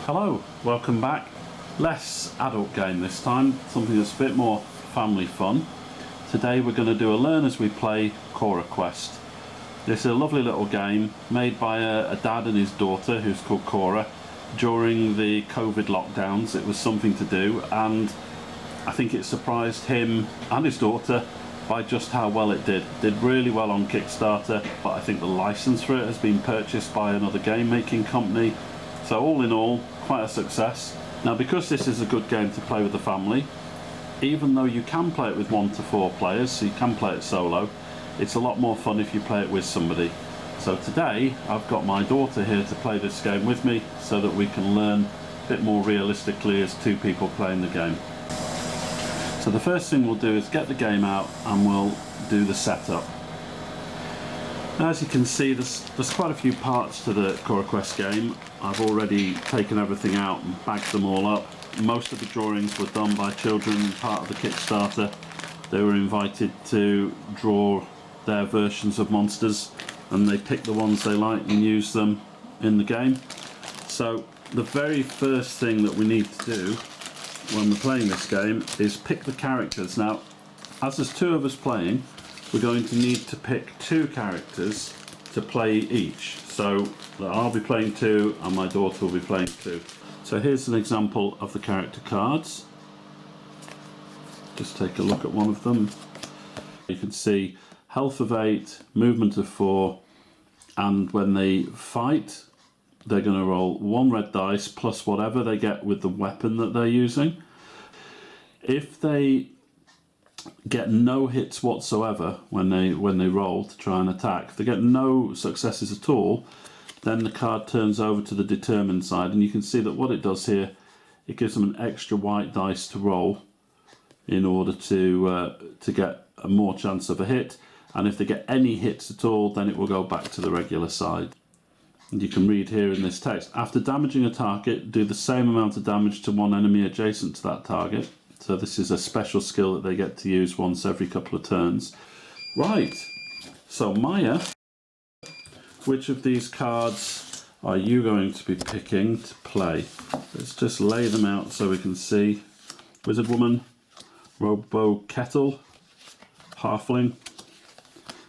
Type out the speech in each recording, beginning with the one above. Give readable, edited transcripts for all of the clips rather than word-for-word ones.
Hello, welcome back. Less adult game this time, something that's a bit more family fun. Today we're going to do a learn as we play Coraquest. This is a lovely little game made by a dad and his daughter who's called Cora. During the COVID lockdowns it was something to do, and I think it surprised him and his daughter by just how well it did. Did really well on Kickstarter, but I think the license for it has been purchased by another game making company. So all in all, quite a success. Now because this is a good game to play with the family, even though you can play it with 1 to 4 players, so you can play it solo, it's a lot more fun if you play it with somebody. So today I've got my daughter here to play this game with me so that we can learn a bit more realistically as 2 people playing the game. So the first thing we'll do is get the game out and we'll do the setup. Now, as you can see, there's quite a few parts to the Coraquest game. I've already taken everything out and bagged them all up. Most of the drawings were done by children, part of the Kickstarter. They were invited to draw their versions of monsters and they pick the ones they like and use them in the game. So the very first thing that we need to do when we're playing this game is pick the characters. Now, as there's 2 of us playing, we're going to need to pick 2 characters to play each. So I'll be playing 2 and my daughter will be playing 2. So here's an example of the character cards. Just take a look at one of them. You can see health of 8, movement of 4, and when they fight they're going to roll 1 red dice plus whatever they get with the weapon that they're using. If they get no hits whatsoever when they roll to try and attack, if they get no successes at all, then the card turns over to the determined side, and you can see that what it does here, it gives them an extra white dice to roll in order to get a more chance of a hit, and if they get any hits at all then it will go back to the regular side. And you can read here in this text, after damaging a target, do the same amount of damage to one enemy adjacent to that target. So this is a special skill that they get to use once every couple of turns. Right, so Maya, which of these cards are you going to be picking to play? Let's just lay them out so we can see. Wizard Woman, Robo Kettle, Halfling.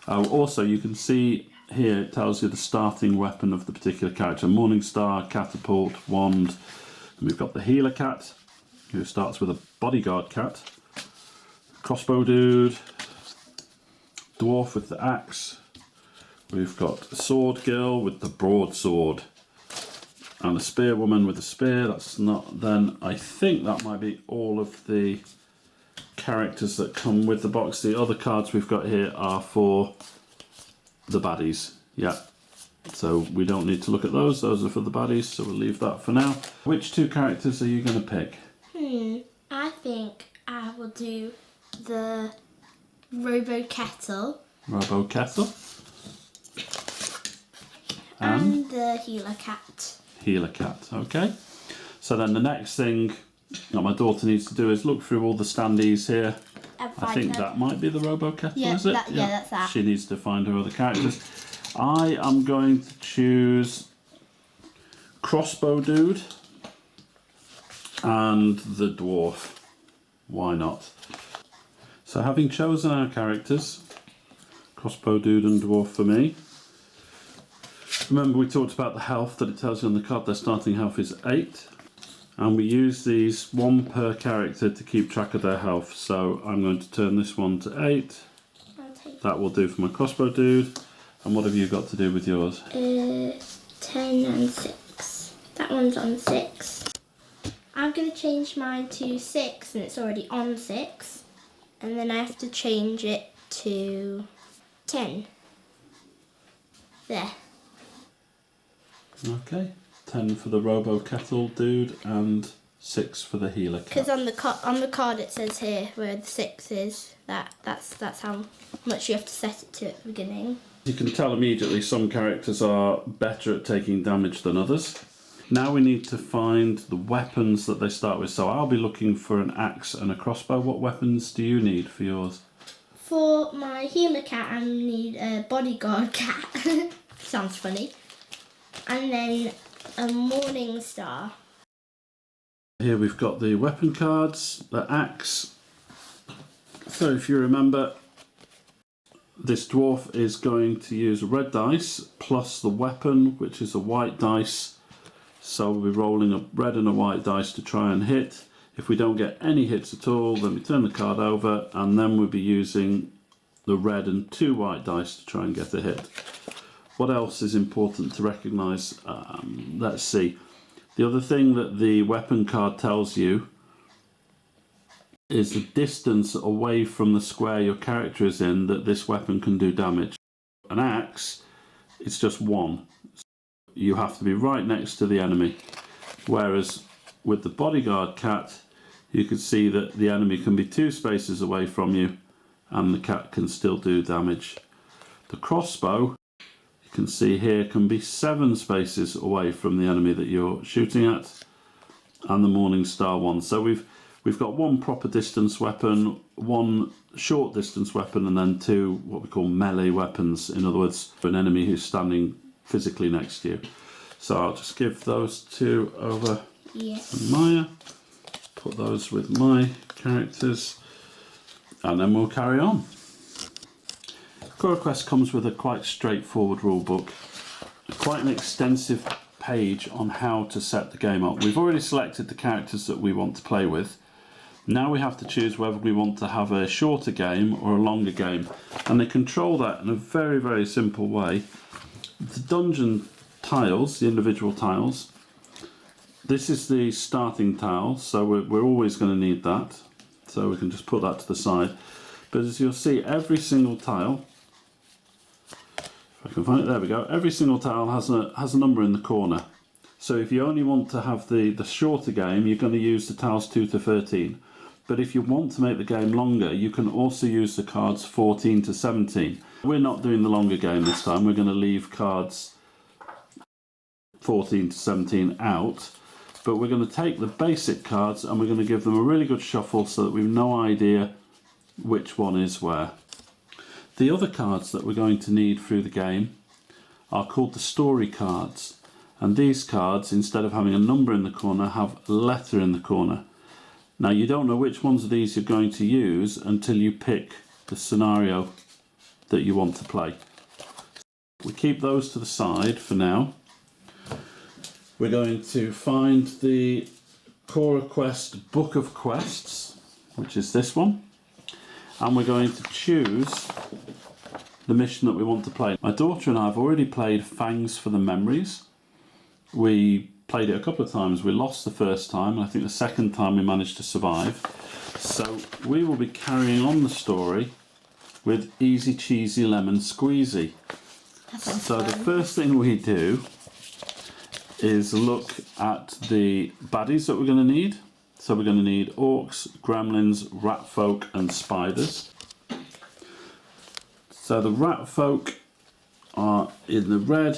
Also you can see here it tells you the starting weapon of the particular character. Morningstar, Catapult, Wand, and we've got the Healer Cat, who starts with a Bodyguard Cat, Crossbow Dude, Dwarf with the Axe, we've got Sword Girl with the Broadsword, and a Spear Woman with a Spear. That's not, then I think that might be all of the characters that come with the box. The other cards we've got here are for the baddies, yeah. So we don't need to look at those are for the baddies, so we'll leave that for now. Which 2 characters are you going to pick? I think I will do the Robo Kettle. Robo Kettle. And the Healer Cat. Healer Cat, okay. So then the next thing that my daughter needs to do is look through all the standees here. I think that might be the Robo Kettle, is it? Yeah, that's that. She needs to find her other characters. I am going to choose Crossbow Dude and the Dwarf. Why not? So having chosen our characters, Crossbow Dude and Dwarf for me. Remember we talked about the health that it tells you on the card. Their starting health is 8. And we use these 1 per character to keep track of their health. So I'm going to turn this one to 8. That will do for my Crossbow Dude. And what have you got to do with yours? 10 and 6. That one's on 6. I'm going to change mine to 6 and it's already on 6. And then I have to change it to 10. There. Okay. 10 for the Robo Kettle Dude and 6 for the Healer Cat. Because on the card it says here where the 6 is, that's how much you have to set it to at the beginning. You can tell immediately some characters are better at taking damage than others. Now we need to find the weapons that they start with. So I'll be looking for an axe and a crossbow. What weapons do you need for yours? For my Healer Cat I need a Bodyguard Cat. Sounds funny. And then a Morningstar. Here we've got the weapon cards, the axe. So if you remember, this dwarf is going to use a red dice plus the weapon, which is a white dice. So we'll be rolling a red and a white dice to try and hit. If we don't get any hits at all, then we turn the card over, and then we'll be using the red and 2 white dice to try and get a hit. What else is important to recognise? Let's see. The other thing that the weapon card tells you is the distance away from the square your character is in that this weapon can do damage. An axe, it's just 1. You have to be right next to the enemy. Whereas with the bodyguard cat, you can see that the enemy can be 2 spaces away from you and the cat can still do damage. The crossbow, you can see here, can be 7 spaces away from the enemy that you're shooting at, and the Morning Star one. So we've got 1 proper distance weapon, 1 short distance weapon, and then 2 what we call melee weapons. In other words, for an enemy who's standing physically next to you. So I'll just give those 2 over to Maya. Put those with my characters, and then we'll carry on. Coraquest comes with a quite straightforward rule book, quite an extensive page on how to set the game up. We've already selected the characters that we want to play with. Now we have to choose whether we want to have a shorter game or a longer game, and they control that in a very, very simple way. The dungeon tiles, the individual tiles, this is the starting tile, so we're always going to need that, so we can just put that to the side. But as you'll see, every single tile, if I can find it, there we go, every single tile has a number in the corner. So if you only want to have the shorter game, you're going to use the tiles 2 to 13. But if you want to make the game longer, you can also use the cards 14 to 17. We're not doing the longer game this time, we're going to leave cards 14 to 17 out. But we're going to take the basic cards and we're going to give them a really good shuffle so that we've no idea which one is where. The other cards that we're going to need through the game are called the story cards. And these cards, instead of having a number in the corner, have a letter in the corner. Now you don't know which ones of these you're going to use until you pick the scenario that you want to play. We keep those to the side for now. We're going to find the Coraquest Book of Quests, which is this one, and we're going to choose the mission that we want to play. My daughter and I have already played Fangs for the Memories. We played it a couple of times. We lost the first time, and I think the second time we managed to survive. So we will be carrying on the story with Easy Cheesy Lemon Squeezy. So the first thing we do is look at the baddies that we're going to need. So we're going to need orcs, gremlins, rat folk and spiders. So the rat folk are in the red,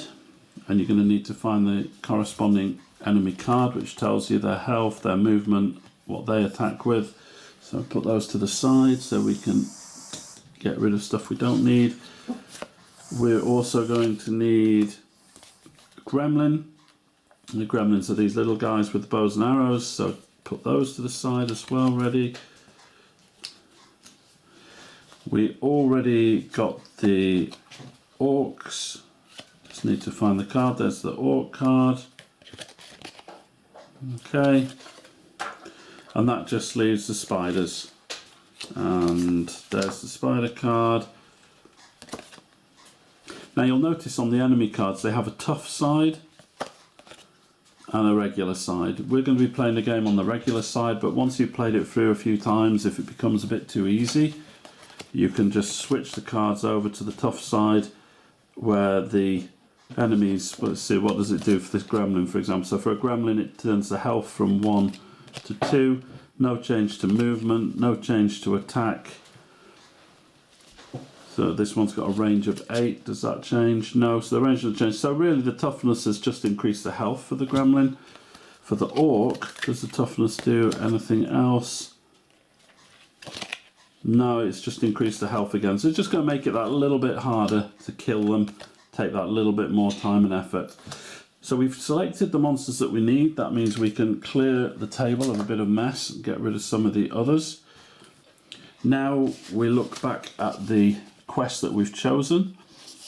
and you're going to need to find the corresponding enemy card which tells you their health, their movement, what they attack with. So put those to the side so we can get rid of stuff we don't need. We're also going to need gremlin. And the gremlins are these little guys with the bows and arrows, so put those to the side as well, ready. We already got the orcs. Just need to find the card. There's the orc card. Okay. And that just leaves the spiders. And there's the spider card. Now you'll notice on the enemy cards they have a tough side and a regular side. We're going to be playing the game on the regular side, but once you've played it through a few times, if it becomes a bit too easy, you can just switch the cards over to the tough side where the enemies, let's see, what does it do for this gremlin, for example? So for a gremlin it turns the health from 1 to 2, no change to movement, no change to attack. So this one's got a range of 8. Does that change? No. So the range doesn't change. So really the toughness has just increased the health for the gremlin. For the orc, does the toughness do anything else? No, it's just increased the health again. So it's just going to make it that little bit harder to kill them. Take that little bit more time and effort. So we've selected the monsters that we need. That means we can clear the table of a bit of mess and get rid of some of the others. Now we look back at the quest that we've chosen,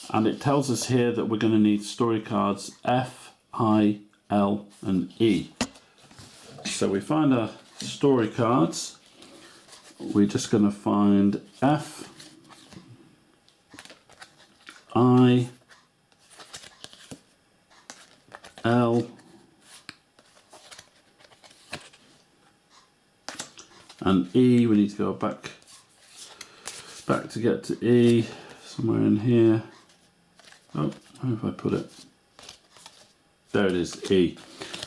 and it tells us here that we're going to need story cards F, I, L and E. So we find our story cards. We're just going to find F, I, L and E. We need to go back to get to E, somewhere in here. Oh, where have I put it? There it is, E.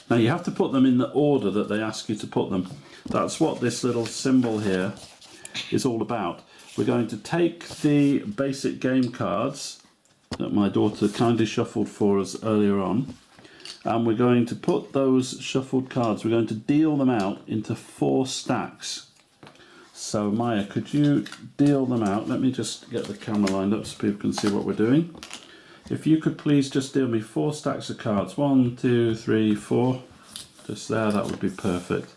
Now you have to put them in the order that they ask you to put them. That's what this little symbol here is all about. We're going to take the basic game cards that my daughter kindly shuffled for us earlier on, and we're going to put those shuffled cards, we're going to deal them out into 4 stacks. So Maya, could you deal them out? Let me just get the camera lined up so people can see what we're doing. If you could please just deal me 4 stacks of cards. 1, 2, 3, 4. Just there, that would be perfect.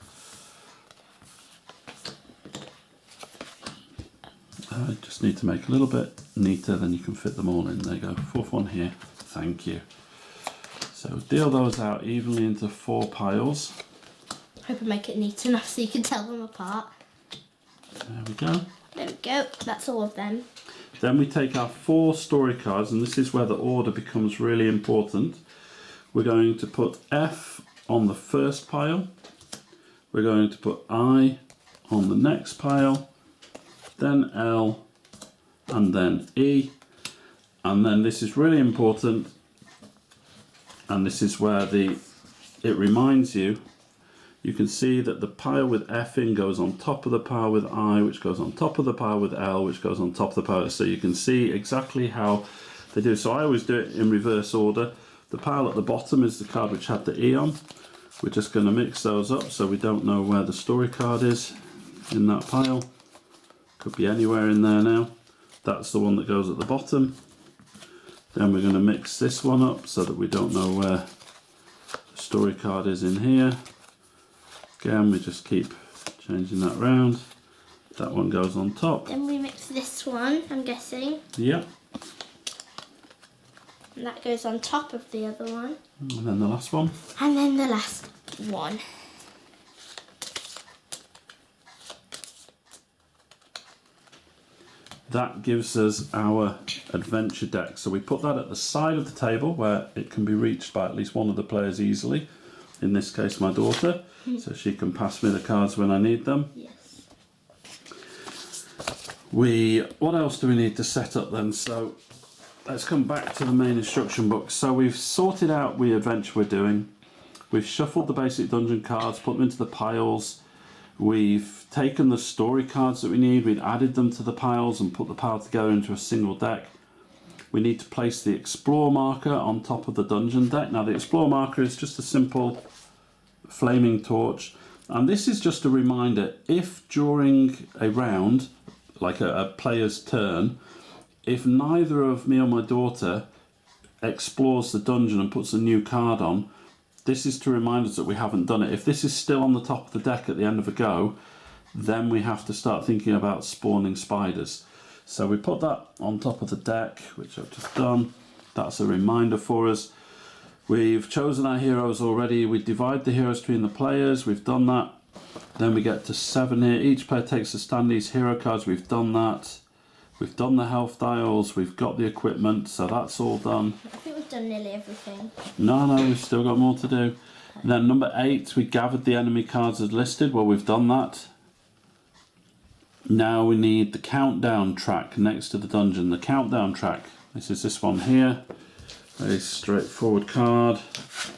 I just need to make it a little bit neater, then you can fit them all in. There you go, 4th one here. Thank you. So deal those out evenly into 4 piles. Hope I make it neat enough so you can tell them apart. There we go. There we go, that's all of them. Then we take our 4 story cards, and this is where the order becomes really important. We're going to put F on the first pile. We're going to put I on the next pile, then L, and then E. And then this is really important, and this is where it reminds you. You can see that the pile with F in goes on top of the pile with I, which goes on top of the pile with L, which goes on top of the pile. So you can see exactly how they do. So I always do it in reverse order. The pile at the bottom is the card which had the E on. We're just going to mix those up so we don't know where the story card is in that pile. Could be anywhere in there now. That's the one that goes at the bottom. Then we're going to mix this one up so that we don't know where the story card is in here. Again, we just keep changing that round. That one goes on top. Then we mix this one, I'm guessing. Yep. And that goes on top of the other one. And then the last one. And then the last one. That gives us our adventure deck. So we put that at the side of the table where it can be reached by at least one of the players easily. In this case, my daughter, so she can pass me the cards when I need them. Yes. What else do we need to set up then? So let's come back to the main instruction book. So we've sorted out the adventure we're doing. We've shuffled the basic dungeon cards, put them into the piles. We've taken the story cards that we need, we've added them to the piles and put the pile together into a single deck. We need to place the explore marker on top of the dungeon deck. Now the explore marker is just a simple flaming torch, and this is just a reminder, if during a round, like a player's turn, if neither of me or my daughter explores the dungeon and puts a new card on, this is to remind us that we haven't done it. If this is still on the top of the deck at the end of a go, then we have to start thinking about spawning spiders. So we put that on top of the deck, which I've just done. That's a reminder for us. We've chosen our heroes already. We divide the heroes between the players. We've done that. Then we get to 7 here. Each player takes a standees hero cards. We've done that. We've done the health dials. We've got the equipment. So that's all done. I think we've done nearly everything. No, we've still got more to do. And then number 8, we gathered the enemy cards as listed. Well, we've done that. Now we need the countdown track next to the dungeon. The countdown track. This is this one here. Very straightforward card.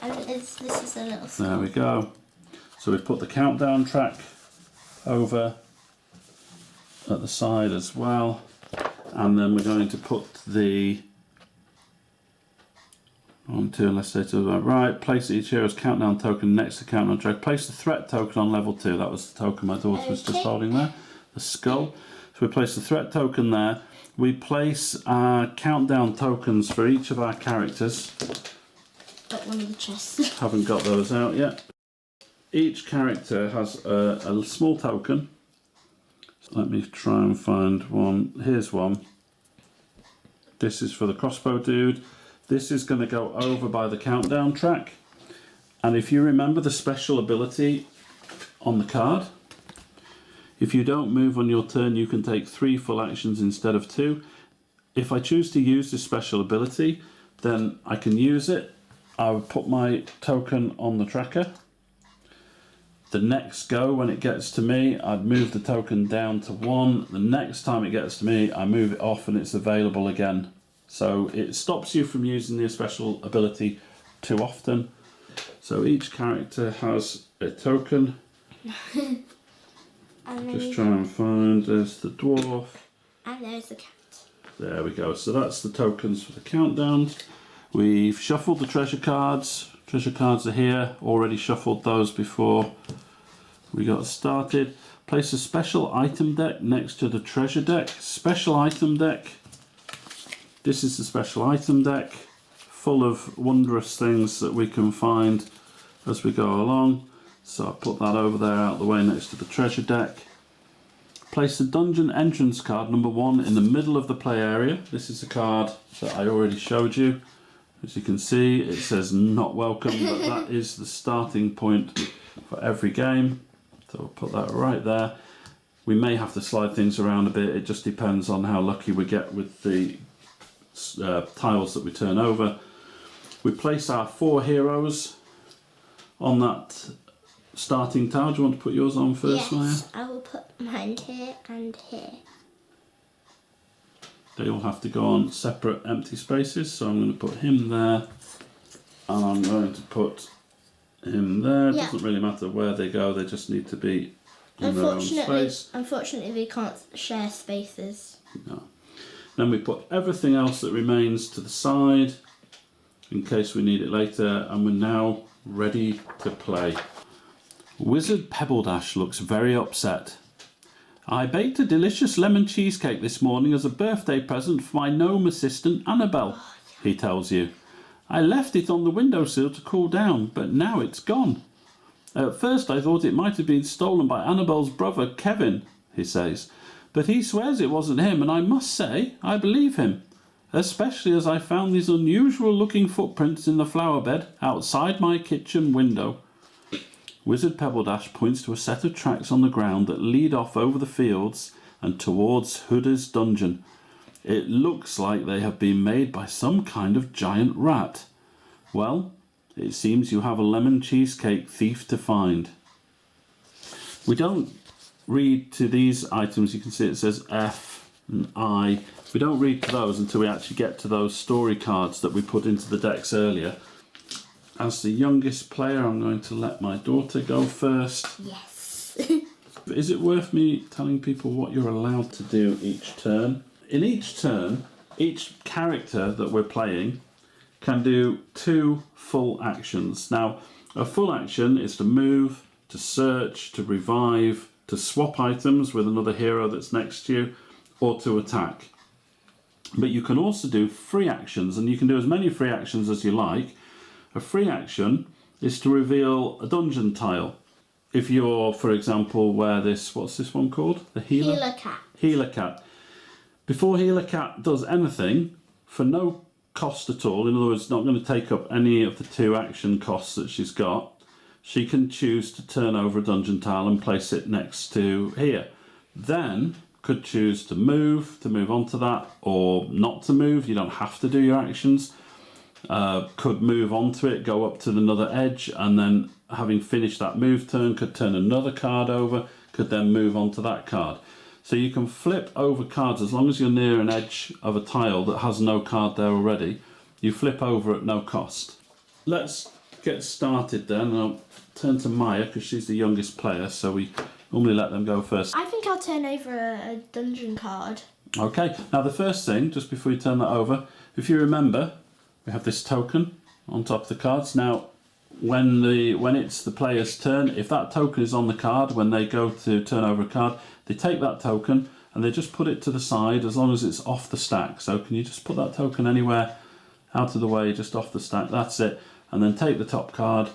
And this is a little skull. There we go. So we've put the countdown track over at the side as well. And then we're going to put the 1, 2, let's say to the right. Place each hero's countdown token next to the countdown track. Place the threat token on level 2. That was the token my daughter was just holding there. The skull. So we place the threat token there. We place our countdown tokens for each of our characters got one of the chests. Haven't got those out yet. Each character has a small token. So let me try and find one. Here's one. This is for the crossbow dude. This is going to go over by the countdown track. And if you remember the special ability on the card, if you don't move on your turn, you can take 3 full actions instead of 2. If I choose to use this special ability, then I can use it. I would put my token on the tracker. The next go, when it gets to me, I'd move the token down to 1. The next time it gets to me, I move it off and it's available again. So it stops you from using the special ability too often. So each character has a token. Just try and find, there's the dwarf. And there's the cat. There we go. So that's the tokens for the countdowns. We've shuffled the treasure cards. Treasure cards are here. Already shuffled those before we got started. Place a special item deck next to the treasure deck. Special item deck. This is the special item deck, full of wondrous things that we can find as we go along. So I'll put that over there out the way next to the treasure deck. Place the dungeon entrance card number 1 in the middle of the play area. This is the card that I already showed you. As you can see, it says not welcome, but that is the starting point for every game. So we'll put that right there. We may have to slide things around a bit. It just depends on how lucky we get with the tiles that we turn over. We place our 4 heroes on that starting tile. Do you want to put yours on first, Maya? Yes, I will put mine here and here. They all have to go on separate empty spaces, so I'm going to put him there, and I'm going to put him there. It doesn't really matter where they go, they just need to be in their own space. Unfortunately, they can't share spaces. No. Then we put everything else that remains to the side, in case we need it later, and we're now ready to play. Wizard Pebbledash looks very upset. I baked a delicious lemon cheesecake this morning as a birthday present for my gnome assistant Annabelle, he tells you. I left it on the windowsill to cool down, but now it's gone. At first I thought it might have been stolen by Annabelle's brother Kevin, he says, but he swears it wasn't him, and I must say I believe him, especially as I found these unusual looking footprints in the flower bed outside my kitchen window. Wizard Pebbledash points to a set of tracks on the ground that lead off over the fields and towards Huda's dungeon. It looks like they have been made by some kind of giant rat. Well, it seems you have a lemon cheesecake thief to find. We don't read to these items. You can see it says F and I. We don't read to those until we actually get to those story cards that we put into the decks earlier. As the youngest player, I'm going to let my daughter go first. Yes. Is it worth me telling people what you're allowed to do each turn? In each turn, each character that we're playing can do 2 full actions. Now, a full action is to move, to search, to revive, to swap items with another hero that's next to you, or to attack. But you can also do free actions, and you can do as many free actions as you like. A free action is to reveal a dungeon tile. If you're, for example, where this, what's this one called? The Healer? Healer Cat. Healer Cat. Before Healer Cat does anything, for no cost at all, in other words, not going to take up any of the 2 action costs that she's got, she can choose to turn over a dungeon tile and place it next to here. Then could choose to move onto that, or not to move. You don't have to do your actions. Could move onto it, go up to another edge, and then having finished that move turn, could turn another card over, could then move on to that card. So you can flip over cards as long as you're near an edge of a tile that has no card there already. You flip over at no cost. Let's get started then, and I'll turn to Maya because she's the youngest player, so we normally let them go first. I think I'll turn over a dungeon card. Okay, now the first thing, just before you turn that over, if you remember, we have this token on top of the cards. Now, when it's the player's turn, if that token is on the card, when they go to turn over a card, they take that token and they just put it to the side as long as it's off the stack. So can you just put that token anywhere out of the way, just off the stack? That's it. and then take the top card.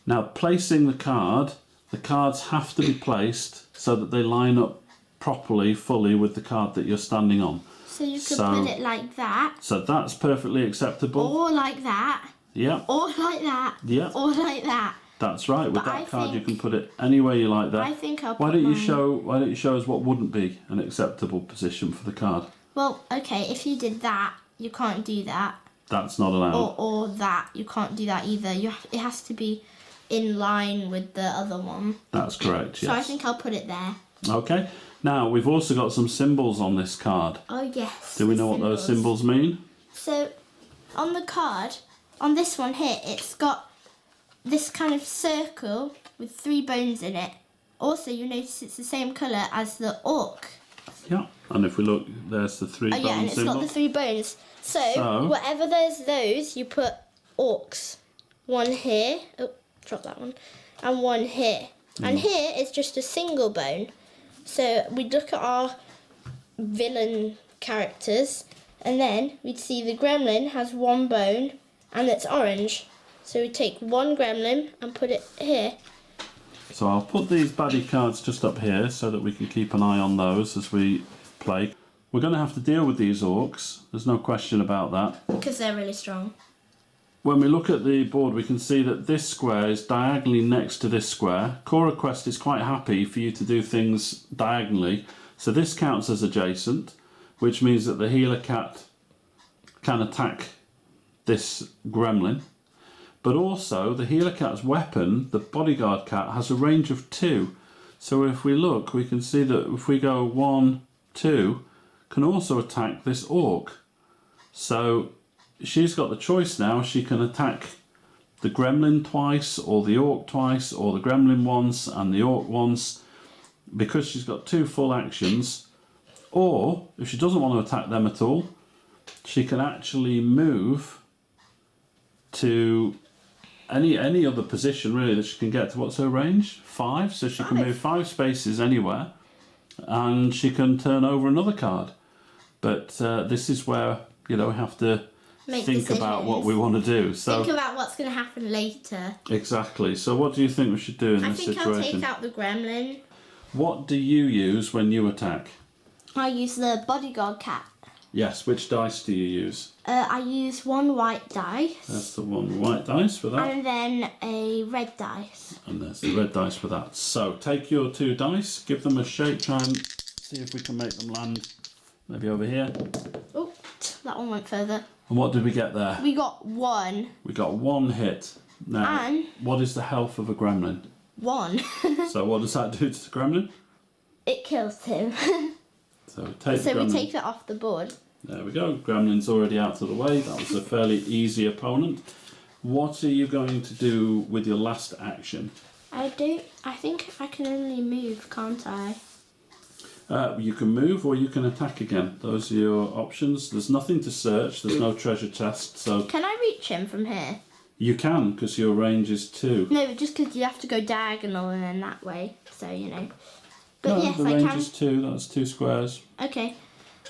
Now, placing the cards have to be placed so that they line up properly, fully with the card that you're standing on. So you could put it like that. So that's perfectly acceptable. Or like that. Yeah. Or like that. Yeah. Or like that. That's right. With that card, you think, can put it any way you like that. I think I'll. Why don't you show us what wouldn't be an acceptable position for the card? Well, okay. If you did that, you can't do that. That's not allowed. Or that, you can't do that either. It has to be in line with the other one. That's correct. Yes. So I think I'll put it there. Okay. Now we've also got some symbols on this card. Oh yes. Do we know what those symbols mean? So, on the card, on this one here, it's got this kind of circle with 3 bones in it. Also, you notice it's the same colour as the orc. Yeah. And if we look, there's the 3 bones. Oh yeah, and it's got the 3 bones. So, whatever there's those, you put orcs. One here. Oh, drop that one. And one here. And here is just a single bone. So we'd look at our villain characters, and then we'd see the gremlin has 1 bone and it's orange. So we take 1 gremlin and put it here. So I'll put these baddie cards just up here so that we can keep an eye on those as we play. We're going to have to deal with these orcs, there's no question about that. Because they're really strong. When we look at the board, we can see that this square is diagonally next to this square. Coraquest is quite happy for you to do things diagonally. So this counts as adjacent, which means that the healer cat can attack this gremlin. But also, the healer cat's weapon, the bodyguard cat, has a range of 2. So if we look, we can see that if we go 1, 2, can also attack this orc. So she's got the choice now. She can attack the gremlin twice, or the orc twice, or the gremlin once and the orc once, because she's got 2 full actions. Or, if she doesn't want to attack them at all, she can actually move to any other position really that she can get to. What's her range? 5. So she can move 5 spaces anywhere, and she can turn over another card. But this is where, we have to think about what we want to do. So think about what's going to happen later. Exactly. So what do you think we should do in this situation? I think I'll take out the gremlin. What do you use when you attack? I use the bodyguard cat. Yes, which dice do you use? I use 1 white dice. That's the 1 white dice for that. And then a red dice. And there's the red dice for that. So take your 2 dice, give them a shake, try and see if we can make them land maybe over here. Oh, that one went further. And what did we get there? We got 1. We got 1 hit. Now, and what is the health of a gremlin? 1. So what does that do to the gremlin? It kills him. So we take it off the board. There we go. Gremlin's already out of the way. That was a fairly easy opponent. What are you going to do with your last action? I think I can only move, can't I? You can move or you can attack again. Those are your options. There's nothing to search. There's no treasure chest. So can I reach him from here? You can, because your range is 2. No, but just because you have to go diagonal and then that way. So, But no, yes, the range is 2. That's 2 squares. Okay.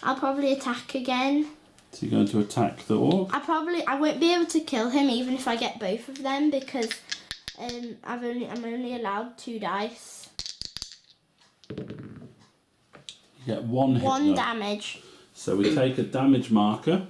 I'll probably attack again. So you're going to attack the orc? I won't be able to kill him even if I get both of them because I'm only allowed 2 dice. You get 1 hit. 1 damage. So we take a damage marker.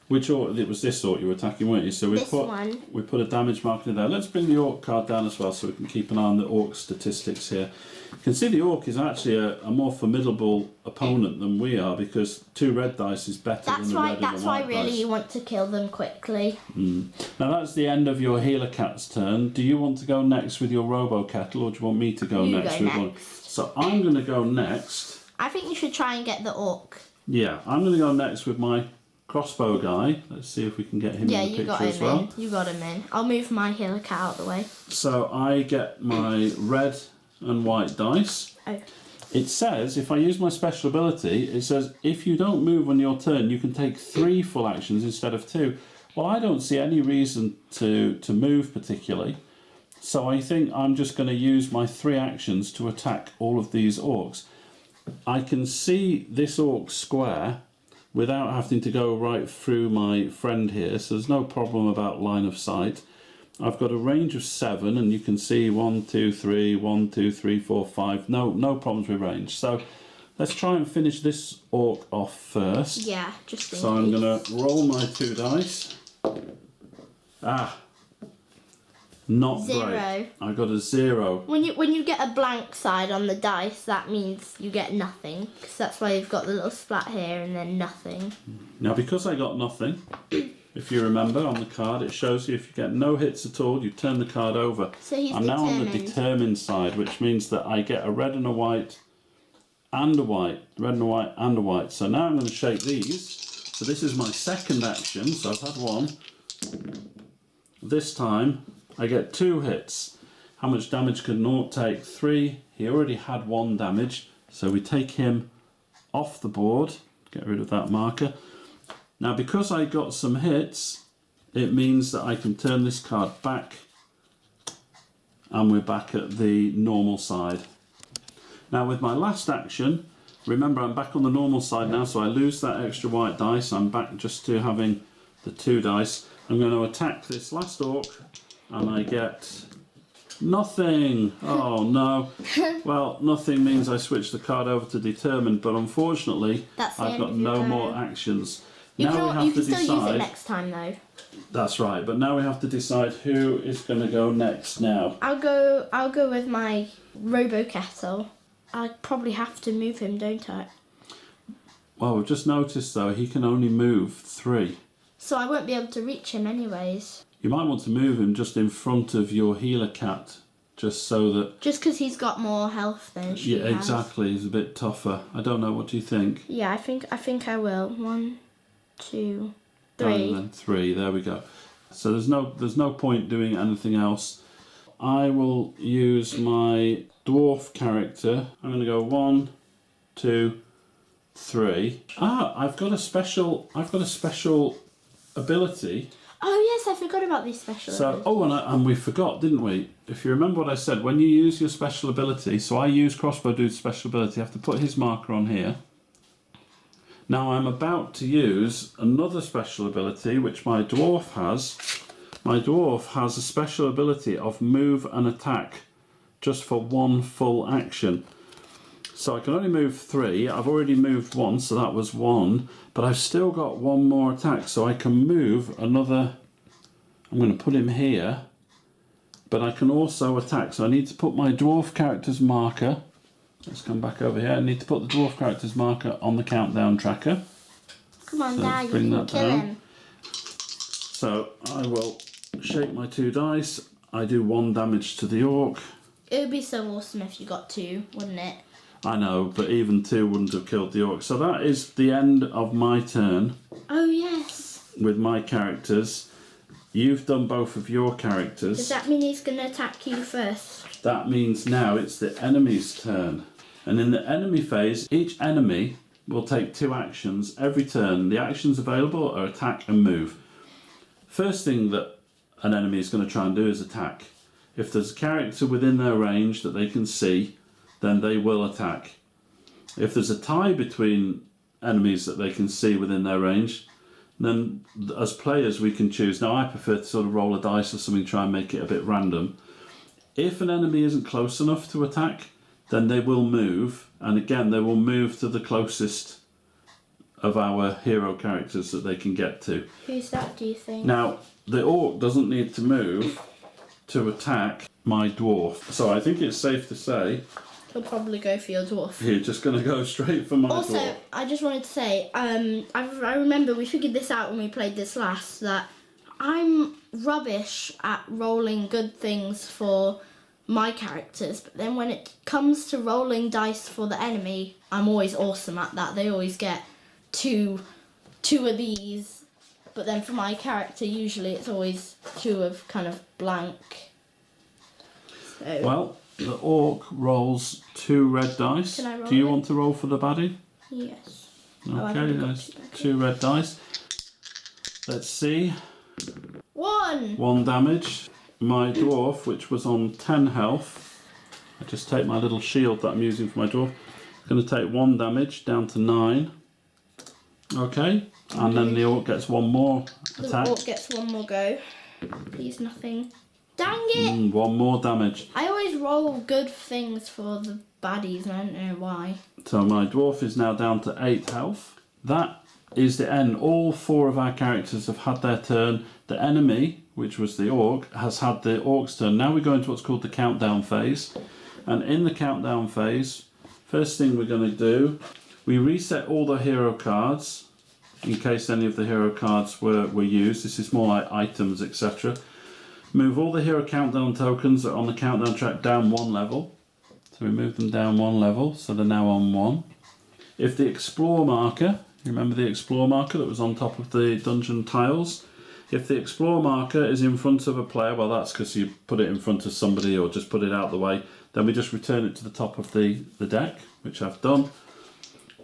Which orc? It was this orc you were attacking, weren't you? So we put a damage marker in there. Let's bring the orc card down as well so we can keep an eye on the orc statistics here. You can see the orc is actually a more formidable opponent than we are because 2 red dice is better than the red and the white dice. That's why really you want to kill them quickly. Now that's the end of your healer cat's turn. Do you want to go next with your robo kettle or do you want me to go next with one? So I'm going to go next. I think you should try and get the orc. Yeah, I'm going to go next with my crossbow guy. Let's see if we can get him in the picture as well. You got him in. I'll move my healer cat out of the way. So I get my red and white dice. Oh. It says, if I use my special ability, it says if you don't move on your turn, you can take 3 full actions instead of 2. Well, I don't see any reason to move particularly. So I think I'm just going to use my 3 actions to attack all of these orcs. I can see this orc square without having to go right through my friend here, so there's no problem about line of sight. I've got a range of 7, and you can see 1, 2, 3, 1, 2, 3, 4, 5. No problems with range. So let's try and finish this orc off first. Yeah, just in So I'm case. going to roll my 2 dice. Not 0. great. I got a 0. When you get a blank side on the dice, that means you get nothing, because that's why you've got the little splat here and then nothing. Now, because I got nothing, if you remember on the card, it shows you if you get no hits at all, you turn the card over. So he's I'm now on the determined. determined side, which means that I get a red and a white and a white, red and a white and a white. So now I'm going to shake these. So this is my second action, so I've had 1. This time I get 2 hits. How much damage can Nort take? 3. He already had 1 damage, so we take him off the board. Get rid of that marker. Now, because I got some hits, it means that I can turn this card back, and we're back at the normal side. Now, with my last action, remember I'm back on the normal side now, so I lose that extra white dice. I'm back just to having the 2 dice. I'm going to attack this last orc, and I get nothing. Oh no. Well, nothing means I switch the card over to determined, but unfortunately That's the I've end got of your no turn. more actions. You Now we have can to still use it decide. next time though. That's right, but now we have to decide who is going to go next now. I'll go with my Robo Kettle. I probably have to move him, don't I? Well, we've just noticed though he can only move 3. So I won't be able to reach him anyways. You might want to move him just in front of your healer cat, just so that... Just because he's got more health than she Yeah, has. exactly. He's a bit tougher. I don't know. What do you think? Yeah, I think I will. 1, 2, And 3. then 3. There we go. So there's no point doing anything else. I will use my dwarf character. I'm going to go 1, 2, 3. I've got a special ability. Oh yes, I forgot about these special So, abilities. and we forgot, didn't we? If you remember what I said, when you use your special ability, so I use Crossbow Dude's special ability, I have to put his marker on here. Now I'm about to use another special ability, which my dwarf has. My dwarf has a special ability of move and attack, just for 1 full action. So I can only move 3. I've already moved 1, so that was 1. But I've still got 1 more attack, so I can move another... I'm going to put him here. But I can also attack. So I need to put my dwarf character's marker. Let's come back over here. I need to put the dwarf character's marker on the countdown tracker. Come on, So Dad, you bring can that kill down. him. So I will shake my 2 dice. I do 1 damage to the orc. It would be so awesome if you got 2, wouldn't it? I know, but even 2 wouldn't have killed the orc. So that is the end of my turn Oh yes. with my characters. You've done both of your characters. Does that mean he's going to attack you first? That means now it's the enemy's turn. And in the enemy phase, each enemy will take 2 actions every turn. The actions available are attack and move. First thing that an enemy is going to try and do is attack. If there's a character within their range that they can see, then they will attack. If there's a tie between enemies that they can see within their range, then as players we can choose. Now I prefer to sort of roll a dice or something, try and make it a bit random. If an enemy isn't close enough to attack, then they will move, and again they will move to the closest of our hero characters that they can get to. Who's that, do you think? Now, the orc doesn't need to move to attack my dwarf, so I think it's safe to say He'll probably go for your dwarf. you're just going to go straight for my Also, dwarf. I just wanted to say, I remember we figured this out when we played this last, that I'm rubbish at rolling good things for my characters, but then when it comes to rolling dice for the enemy, I'm always awesome at that. They always get two of these, but then for my character, usually it's always 2 of kind of blank. So, Well, the orc rolls 2 red dice. Can I roll Do you it? want to roll for the baddie? yes. I've Okay, already got there's 2 red 2 red dice. Let's see. 1! 1 damage. My dwarf, which was on 10 health, I just take my little shield that I'm using for my dwarf, going to take 1 damage down to 9. Okay, and then the orc gets one more attack. The orc gets one more go. Please nothing. Dang it! One more damage. I always roll good things for the baddies and I don't know why. So my dwarf is now down to 8 health. That is the end. All 4 of our characters have had their turn. The enemy, which was the orc, has had the orc's turn. Now we go into what's called the countdown phase. And in the countdown phase, first thing we're going to do, we reset all the hero cards in case any of the hero cards were used. This is more like items, etc. Move all the hero countdown tokens that are on the countdown track down 1 level. So we move them down 1 level, so they're now on 1. If the explore marker, you remember the explore marker that was on top of the dungeon tiles? If the explore marker is in front of a player, well that's because you put it in front of somebody or just put it out the way, then we just return it to the top of the deck, which I've done.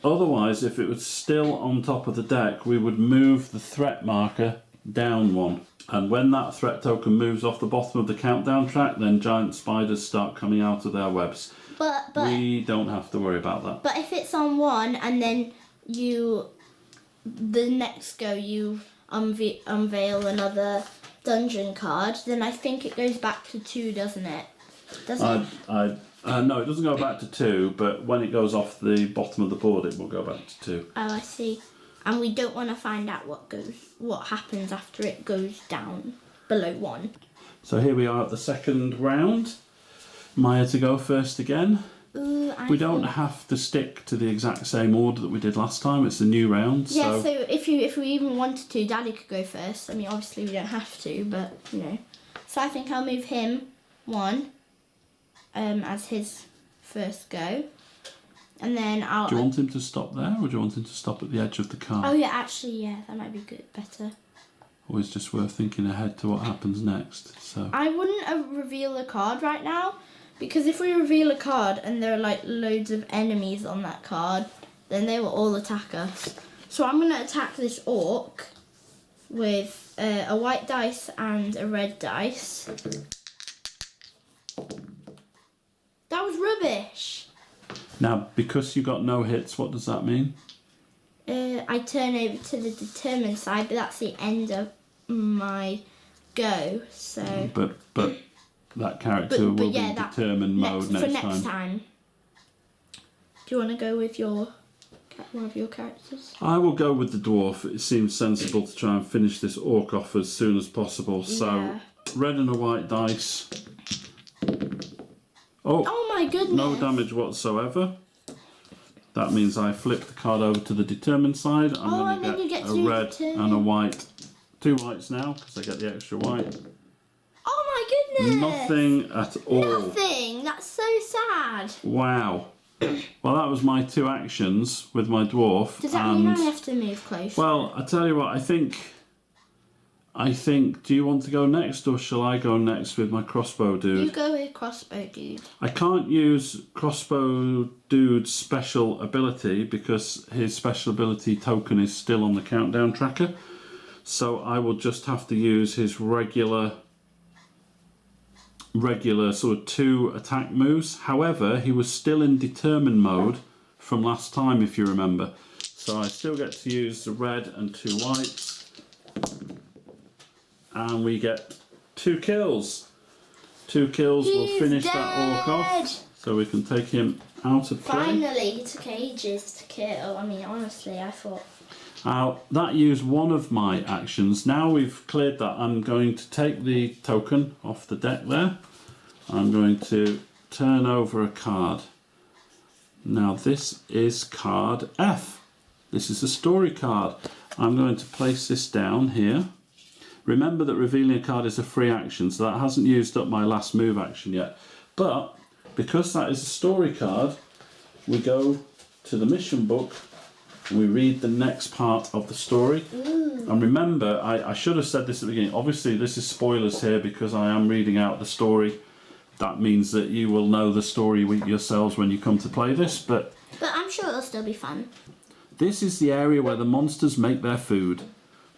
Otherwise, if it was still on top of the deck, we would move the threat marker down 1. And when that threat token moves off the bottom of the countdown track, then giant spiders start coming out of their webs. But we don't have to worry about that. But if it's on 1 and then the next go you unveil another dungeon card, then I think it goes back to 2, doesn't it? Doesn't it? No, it doesn't go back to 2, but when it goes off the bottom of the board, it will go back to 2. Oh, I see. And we don't want to find out what happens after it goes down below 1. So here we are at the second round. Maya to go first again. We don't have to stick to the exact same order that we did last time. It's a new round. Yeah, so if we even wanted to, Daddy could go first. I mean, obviously we don't have to, but, you know. So I think I'll move him 1 as his first go. And then I'll... Do you want him to stop there, or do you want him to stop at the edge of the card? Oh, yeah, actually, yeah, that might be good, better. Always just worth thinking ahead to what happens next. So I wouldn't reveal a card right now, because if we reveal a card and there are like loads of enemies on that card, then they will all attack us. So I'm going to attack this orc with a white dice and a red dice. That was rubbish. Now, because you got no hits, what does that mean? I turn over to the determined side, but that's the end of my go. So. But that character will be in determined mode next time. Do you want to go with one of your characters? I will go with the dwarf. It seems sensible to try and finish this orc off as soon as possible. So, red and a white dice. Oh my goodness! No damage whatsoever. That means I flip the card over to the determined side. I'm going to get a red and a white. 2 whites now, because I get the extra white. Oh my goodness! Nothing at all. Nothing! That's so sad. Wow. Well, that was my 2 actions with my dwarf. Does that mean I have to move closer? Well, I tell you what, I think, do you want to go next, or shall I go next with my crossbow dude? You go with crossbow dude. I can't use crossbow dude's special ability because his special ability token is still on the countdown tracker. So I will just have to use his regular sort of 2 attack moves. However, he was still in determined mode from last time, if you remember. So I still get to use the red and 2 whites. And we get 2 kills. 2 kills will finish that orc off. So we can take him out of play. Finally, it took ages to kill. I mean, honestly, I thought... That used one of my actions. Now we've cleared that, I'm going to take the token off the deck there. I'm going to turn over a card. Now this is card F. This is a story card. I'm going to place this down here. Remember that revealing a card is a free action, so that hasn't used up my last move action yet. But because that is a story card, we go to the mission book and we read the next part of the story. And remember, I should have said this at the beginning. Obviously, this is spoilers here because I am reading out the story. That means that you will know the story yourselves when you come to play this. But I'm sure it'll still be fun. This is the area where the monsters make their food.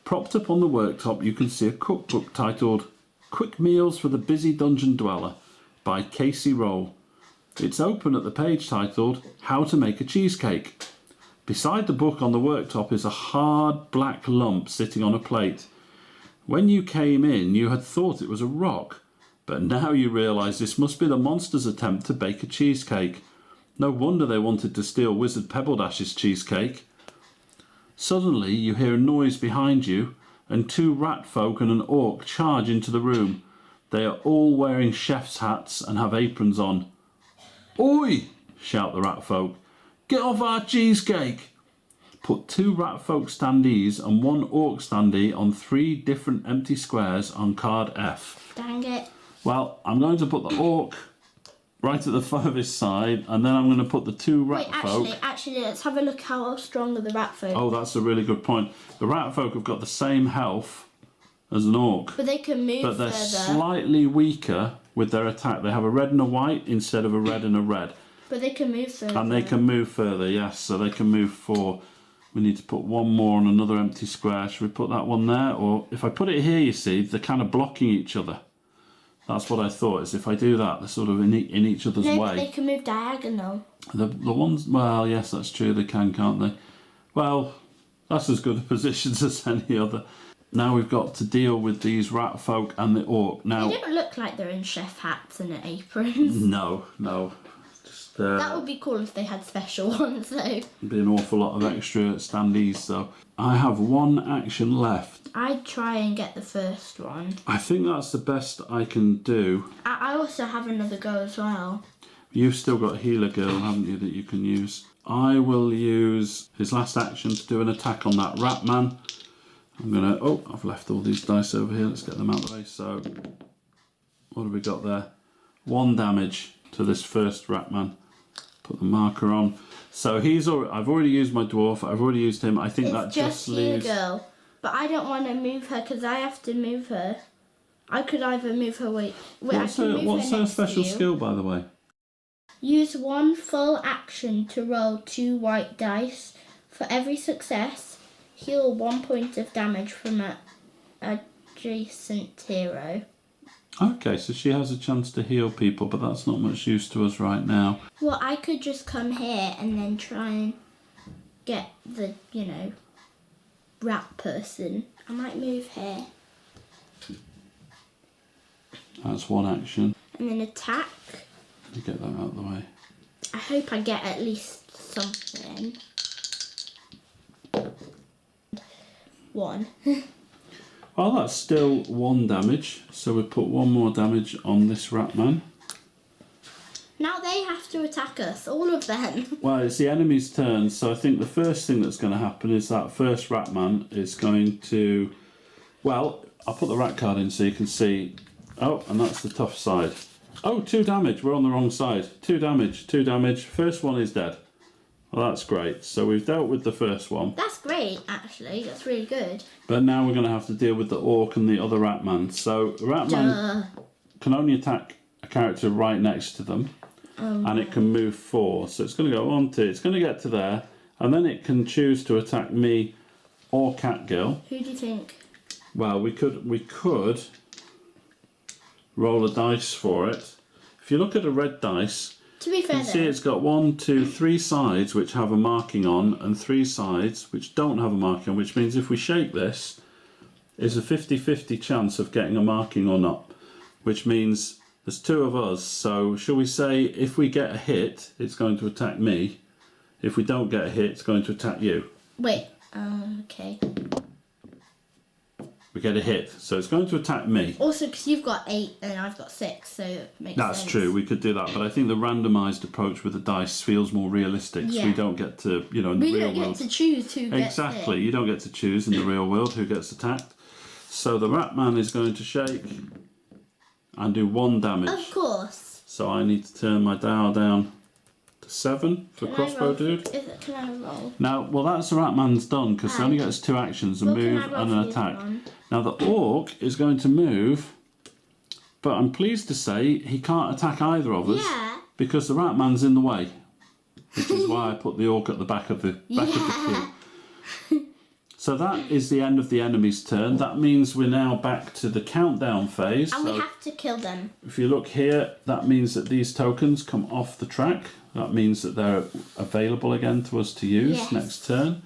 Propped up on the worktop, you can see a cookbook titled Quick Meals for the Busy Dungeon Dweller by Casey Roll. It's open at the page titled How to Make a Cheesecake. Beside the book on the worktop is a hard black lump sitting on a plate. When you came in, you had thought it was a rock, but now you realise this must be the monster's attempt to bake a cheesecake. No wonder they wanted to steal Wizard Pebbledash's cheesecake. Suddenly you hear a noise behind you, and 2 rat folk and an orc charge into the room. They are all wearing chef's hats and have aprons on. "Oi!" shout the rat folk. "Get off our cheesecake!" Put 2 rat folk standees and 1 orc standee on 3 different empty squares on card F. Dang it. Well, I'm going to put the orc right at the furthest side, and then I'm going to put the 2 rat folk... Actually, let's have a look how strong are the rat folk. Oh, that's a really good point. The rat folk have got the same health as an orc. But they can move But they're further. slightly weaker with their attack. They have a red and a white instead of a red and a red. But they can move further. And they can move further, yes. So they can move 4. We need to put 1 more on another empty square. Should we put that one there? Or if I put it here, you see, they're kind of blocking each other. That's what I thought, is if I do that, they're sort of in each other's No, way. but they can move diagonal. The ones, well, yes, that's true, they can, can't they? Well, that's as good a position as any other. Now we've got to deal with these rat folk and the orc. Now, They don't look like they're in chef hats and aprons. no. Just, That would be cool if they had special ones, though. be an awful lot of extra standees, so. I have 1 action left. I'd try and get the first one. I think that's the best I can do. I also have another go as well. You've still got Healer Girl, haven't you, that you can use? I will use his last action to do an attack on that rat man. I'm gonna, oh, I've left all these dice over here. Let's get them out of the way. So, what have we got there? 1 damage to this first rat man. Put the marker on. So he's already, I've already used my dwarf. I've already used him. I think that just leaves... Healer Girl. But I don't want to move her because I have to move her. I could either move her... What's her special skill, by the way? Use 1 full action to roll 2 white dice. For every success, heal 1 point of damage from an adjacent hero. Okay, so she has a chance to heal people, but that's not much use to us right now. Well, I could just come here and then try and get the, rat person. I might move here. That's 1 action. And then attack. Let me get that out of the way. I hope I get at least something. 1. Well, that's still 1 damage, so we put 1 more damage on this rat man. Now they have to attack us, all of them. Well, it's the enemy's turn, so I think the first thing that's going to happen is that first rat man is going to... Well, I'll put the rat card in so you can see... Oh, and that's the tough side. Oh, 2 damage, we're on the wrong side. 2 damage, 2 damage. First one is dead. Well, that's great. So we've dealt with the first one. That's great, actually. That's really good. But now we're going to have to deal with the orc and the other rat man. So the rat man can only attack a character right next to them. And it can move 4. So it's going to go on to... It's going to get to there. And then it can choose to attack me or Catgirl. Who do you think? Well, we could roll a dice for it. If you look at a red dice... To be fair, you can see it's got 1, 2, 3 sides which have a marking on and 3 sides which don't have a marking on, which means if we shake this, it's a 50-50 chance of getting a marking or not, which means there's 2 of us. So shall we say if we get a hit, it's going to attack me. If we don't get a hit, it's going to attack you. Wait, okay. We get a hit, so it's going to attack me. Also, because you've got 8 and I've got 6, so it makes sense. That's true, we could do that, but I think the randomised approach with the dice feels more realistic, so we don't get to, in the real world... We don't get to choose who gets Exactly, hit. you don't get to choose in the real world who gets attacked. So the rat man is going to shake and do 1 damage. Of course. So I need to turn my dial down to 7 for crossbow dude. Can I roll? Now, well, that's the rat man's done because he only gets 2 actions, a move and an attack. Now the orc is going to move, but I'm pleased to say he can't attack either of us because the rat man's in the way, which is why I put the orc at the back of the queue. So that is the end of the enemy's turn. That means we're now back to the countdown phase. And so we have to kill them. if you look here, that means that these tokens come off the track. That means that they're available again to us to use Yes. next turn.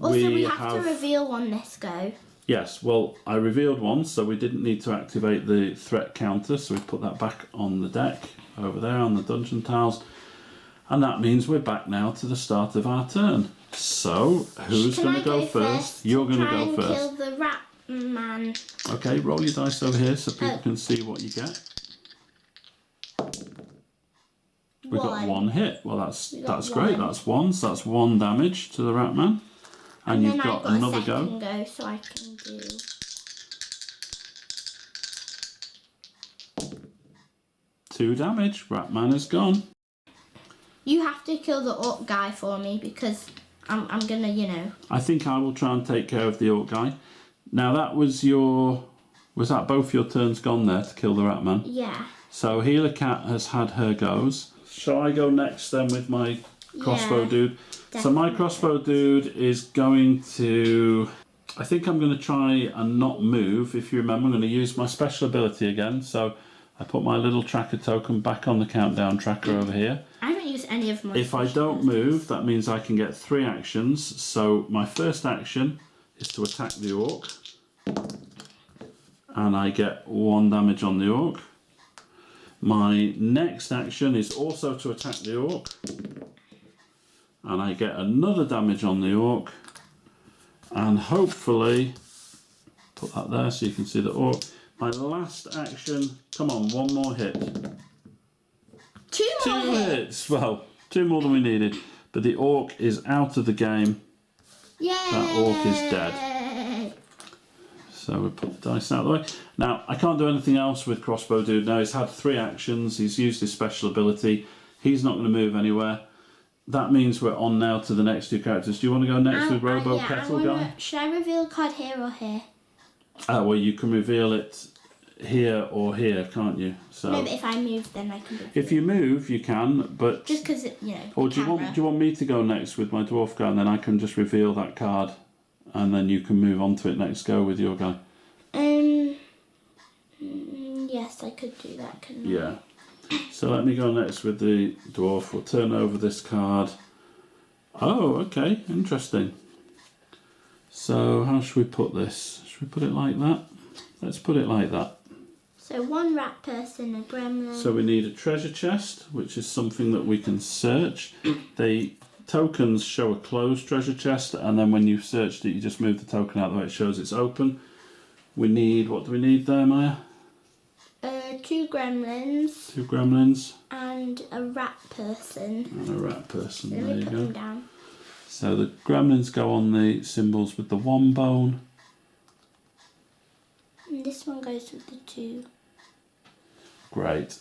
Also, we have to reveal one this go. Yes, well, I revealed one, so we didn't need to activate the threat counter, so we put that back on the deck, over there on the dungeon tiles. And that means we're back now to the start of our turn. So, who's going to go first? You're going to go first. Try and kill the rat man. Okay, roll your dice over here so people can see what you get. We got one hit. Well, that's great. That's one. So that's 1 damage to the rat man. And you've got another go. So I can do 2 damage. Rat man is gone. You have to kill the orc guy for me because I'm gonna, you know. I think I will try and take care of the orc guy. Now that was that both your turns gone there to kill the rat man? Yeah. So Healer Cat has had her goes. Shall I go next then with my crossbow dude? Definitely. So my crossbow dude is going to... I think I'm going to try and not move. If you remember, I'm going to use my special ability again. So I put my little tracker token back on the countdown tracker over here. I haven't used any of my... If I don't move, that means I can get 3 actions. So my first action is to attack the orc. And I get 1 damage on the orc. My next action is also to attack the orc. And I get another damage on the orc. And hopefully, put that there so you can see the orc. My last action, come on, 1 more hit. 2 more hits. Well, 2 more than we needed. But the orc is out of the game. Yay! That orc is dead. So we put the dice out of the way. Now, I can't do anything else with Crossbow Dude now. He's had 3 actions. He's used his special ability. He's not going to move anywhere. That means we're on now to the next 2 characters. Do you want to go next with Robo Kettle Guy? Should I reveal the card here or here? Well, you can reveal it here or here, can't you? So no, but if I move, then I can reveal. If you move, you can, but... Just because, you know, Or do you want me to go next with my Dwarf guy, and then I can just reveal that card, and then you can move on to it next go with your guy? Yes, I could do that, couldn't I? Yeah. So let me go next with the Dwarf. We'll turn over this card. Oh, okay, interesting. So how should we put this? Should we put it like that? Let's put it like that. So 1 rat person, a gremlin. So we need a treasure chest, which is something that we can search. The tokens show a closed treasure chest, and then when you've searched it, you just move the token out of the way, it shows it's open. We need, what do we need there, Maya? 2 gremlins. 2 gremlins. And a rat person. And a rat person, Let there me you put go. them down. So the gremlins go on the symbols with the 1 bone. And this one goes with the 2. Great.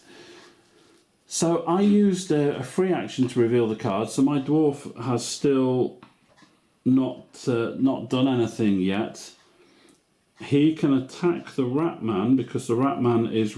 So I used a free action to reveal the card. So my dwarf has still not done anything yet. He can attack the rat man because the rat man is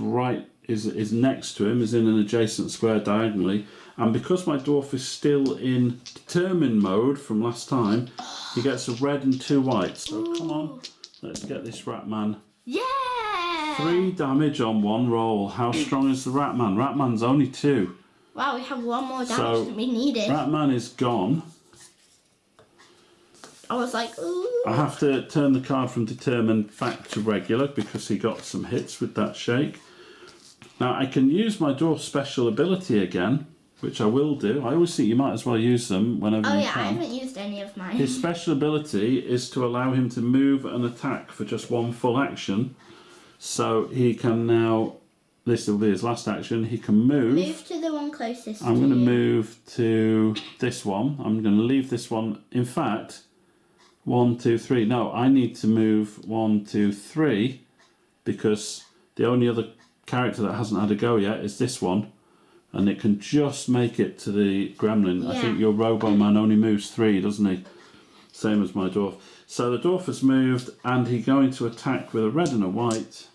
is next to him, is in an adjacent square diagonally. And because my dwarf is still in determined mode from last time, he gets a red and 2 whites. So come on, let's get this rat man. Yeah! 3 damage on 1 roll. How strong is the rat man? Rat man's only 2. Wow, we have 1 more damage than we needed. Rat man is gone. I was like, ooh. I have to turn the card from determined back to regular because he got some hits with that shake. Now I can use my dwarf special ability again, which I will do. I always think you might as well use them whenever you can. I haven't used any of mine. His special ability is to allow him to move and attack for just 1 full action. So he can now, this will be his last action, he can move. Move to the one closest I'm going to move to this one. I'm going to leave this one. In fact, 1, 2, 3. No, I need to move 1, 2, 3 because the only other character that hasn't had a go yet is this one, and it can just make it to the gremlin. Yeah. I think your Robo Man only moves 3, doesn't he? Same as my dwarf. So the dwarf has moved, and he's going to attack with a red and a white.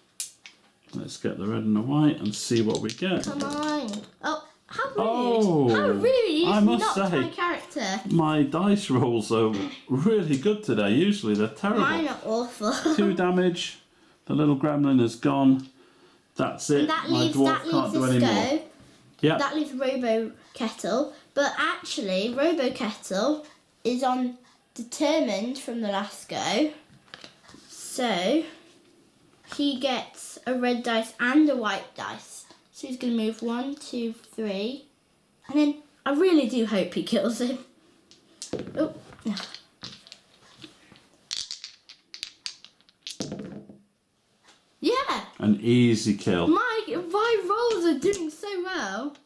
Let's get the red and the white and see what we get. Come on. Oh, how rude. Oh, How rude. You I must knocked say, my character character. My dice rolls are really good today. Usually they're terrible. Mine are awful. 2 damage. The little gremlin has gone. That's it. And that My leaves, dwarf can't do any more. go. Yeah. That leaves Robo Kettle. But actually, Robo Kettle is on determined from the last go. So he gets a red dice and a white dice. So he's going to move 1, 2, 3. And then I really do hope he kills him. Oh, no. Yeah! An easy kill. My rolls are doing so well.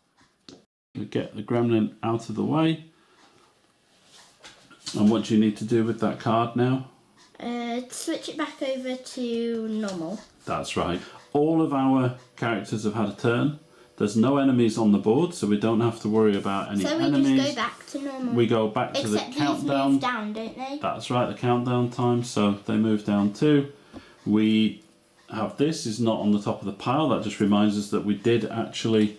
We get the gremlin out of the way. And what do you need to do with that card now? Switch it back over to normal. That's right. All of our characters have had a turn. There's no enemies on the board, so we don't have to worry about any enemies. So we just go back to normal. We go back to the Except countdown. these move down, don't they? That's right, the countdown time, so they move down too. We have this is not on the top of the pile. That just reminds us that we did actually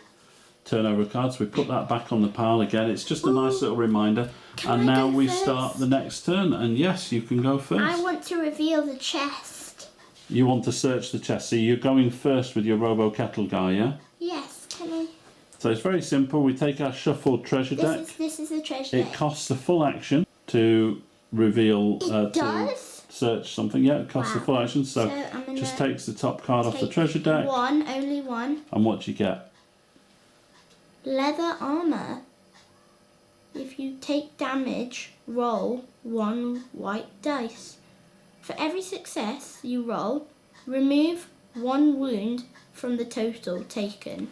turn over a card, so we put that back on the pile again. It's just a nice little reminder. And now we start the next turn, and yes, you can go first. I want to reveal the chest. You want to search the chest, so you're going first with your Robo Kettle guy, yeah? Yes, can I? So it's very simple. We take our shuffled treasure deck. This is the treasure It deck. costs a full action to reveal, It to does? search something. Yeah, it costs a Wow. full action, so I'm gonna just takes the top card off the take treasure deck. One, only one. And what do you get? Leather armor. If you take damage, roll 1 white dice. For every success you roll, remove 1 wound from the total taken.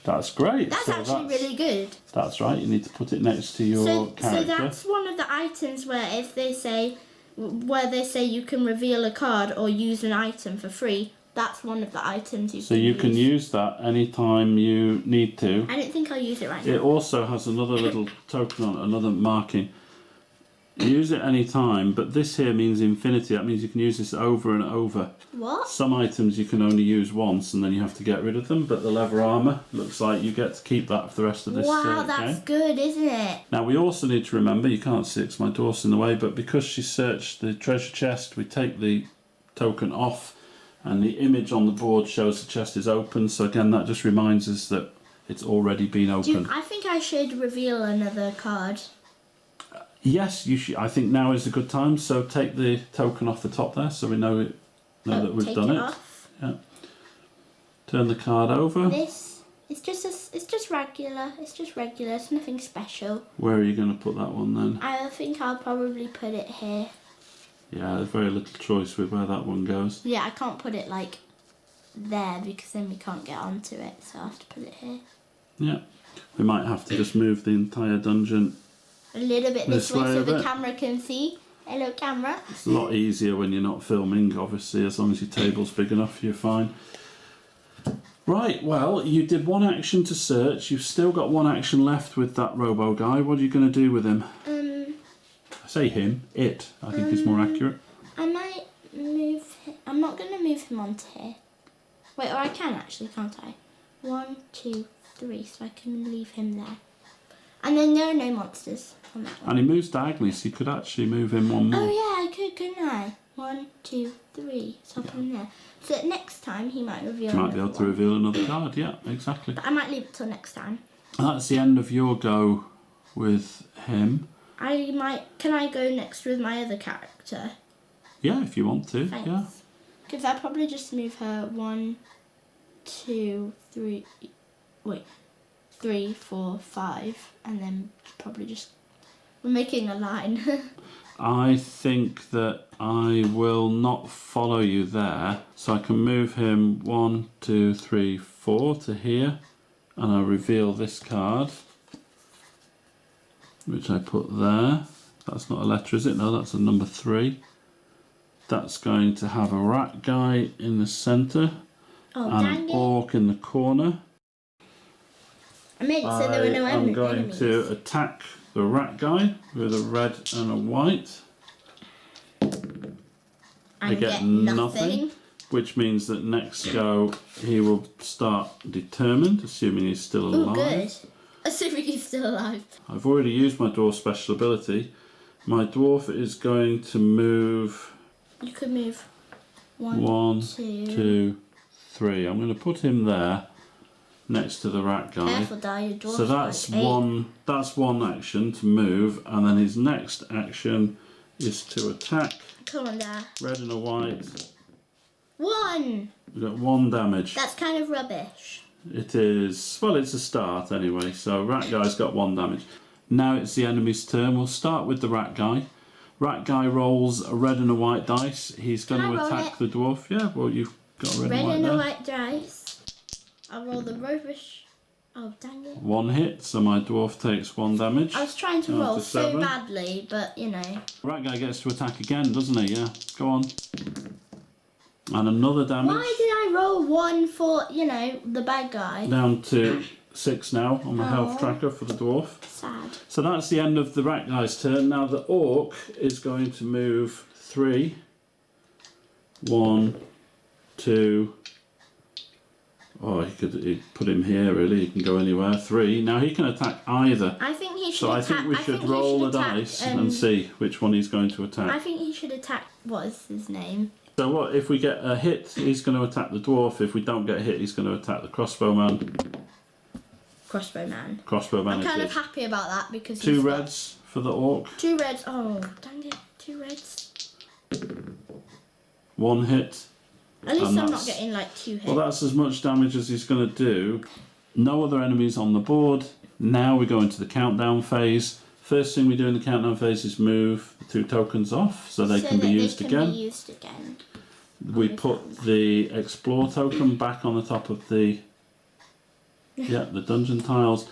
That's great. That's So actually really good. That's right. You need to put it next to your So character. that's one of the items where they say you can reveal a card or use an item for free. That's one of the items you So can you use. can use that anytime you need to. I don't think I'll use it right It now. also has another little token on it, another marking. Use it any time, but this here means infinity. That means you can use this over and over. What? Some items you can only use once and then you have to get rid of them, but the leather armour looks like you get to keep that for the rest of this Wow, game. that's good, isn't it? Now we also need to remember, you can't see it 'cause my dwarf's in the way, but because she searched the treasure chest, we take the token off and the image on the board shows the chest is open. So again, that just reminds us that it's already been opened. I think I should reveal another card. Yes, you should. I think now is a good time. So take the token off the top there, so we know that we've take done it. off. Yeah. Turn the card over. This it's just regular. It's just regular. It's nothing special. Where are you going to put that one then? I think I'll probably put it here. Yeah, there's very little choice with where that one goes. Yeah, I can't put it like there because then we can't get onto it. So I have to put it here. Yeah. We might have to just move the entire dungeon. A little bit this This way way so a the bit. camera can see. Hello, camera. It's a lot easier when you're not filming, obviously, as long as your table's big enough, you're fine. Right, well, you did one action to search. You've still got one action left with that robo guy. What are you going to do with him? I say him, it. I think is more accurate. I might move him. I'm not going to move him onto here. Wait, or I can actually, can't I? 1, 2, 3, so I can leave him there. And then there are no monsters on that one. And he moves diagonally, so you could actually move him one more. Oh yeah, I could, couldn't I? 1, 2, 3, so I'll put him there. So that next time he might reveal You might be another able to one. reveal another card, yeah, exactly. But I might leave it till next time. And that's the end of your go with him. Can I go next with my other character? Yeah, if you want to, Thanks. yeah. Because I'll probably just move her 1, 2, 3, 3, 4, 5, and then probably just, we're making a line. I think that I will not follow you there, so I can move him 1, 2, 3, 4 to here, and I'll reveal this card, which I put there. That's not a letter, is it? No, that's a number 3. That's going to have a rat guy in the centre Oh, and dang an it. orc in the corner. I made it so there were no I'm going enemies. to attack the rat guy with a red and a white. I get nothing, which means that next go he will start determined, assuming he's still Oh, alive. good. So assuming he's still alive. I've already used my dwarf special ability. My dwarf is going to move. You could move One, two. 2, 3. I'm going to put him there next to the rat guy. Careful, Dad, your dwarf's So that's like 8. one. That's one action to move, and then his next action is to attack. Come on, Dad. Red and a white. 1! We've got 1 damage. That's kind of rubbish. It is, well, it's a start anyway. So rat guy's got 1 damage. Now it's the enemy's turn. We'll start with the rat guy. Rat guy rolls a red and a white dice. He's going to attack the dwarf. Yeah, well, you've got a red and white and a there. white dice. I'll roll the rubbish. Oh, dang it. 1 hit, so my dwarf takes 1 damage. I was trying to Down roll to so 7. badly, but you know. Rat guy gets to attack again, doesn't he? Yeah, go on. And another damage. Why did I roll 1 for, you know, the bad guy? Down to 6 now on my health tracker for the dwarf. Sad. So that's the end of the rat guy's turn. Now the orc is going to move 3. 1, 2. Oh, he'd put him here really. He can go anywhere. 3. Now he can attack either. I think he should So I attack. think we should roll the dice and see which one he's going to attack. I think he should attack. What is his name? So what if we get a hit? He's going to attack the dwarf. If we don't get a hit, he's going to attack the crossbowman. Crossbowman. Crossbowman. I'm kind it of is. happy about that because 2 reds for the orc. 2 reds. Oh, dang it! 2 reds. 1 hit. At least And I'm not that's- getting like 2 hits. Well, that's as much damage as he's going to do. No other enemies on the board. Now we go into the countdown phase. First thing we do in the countdown phase is move the 2 tokens off so they can be used again. Be used again. We put the explore token back on the top of the the dungeon tiles.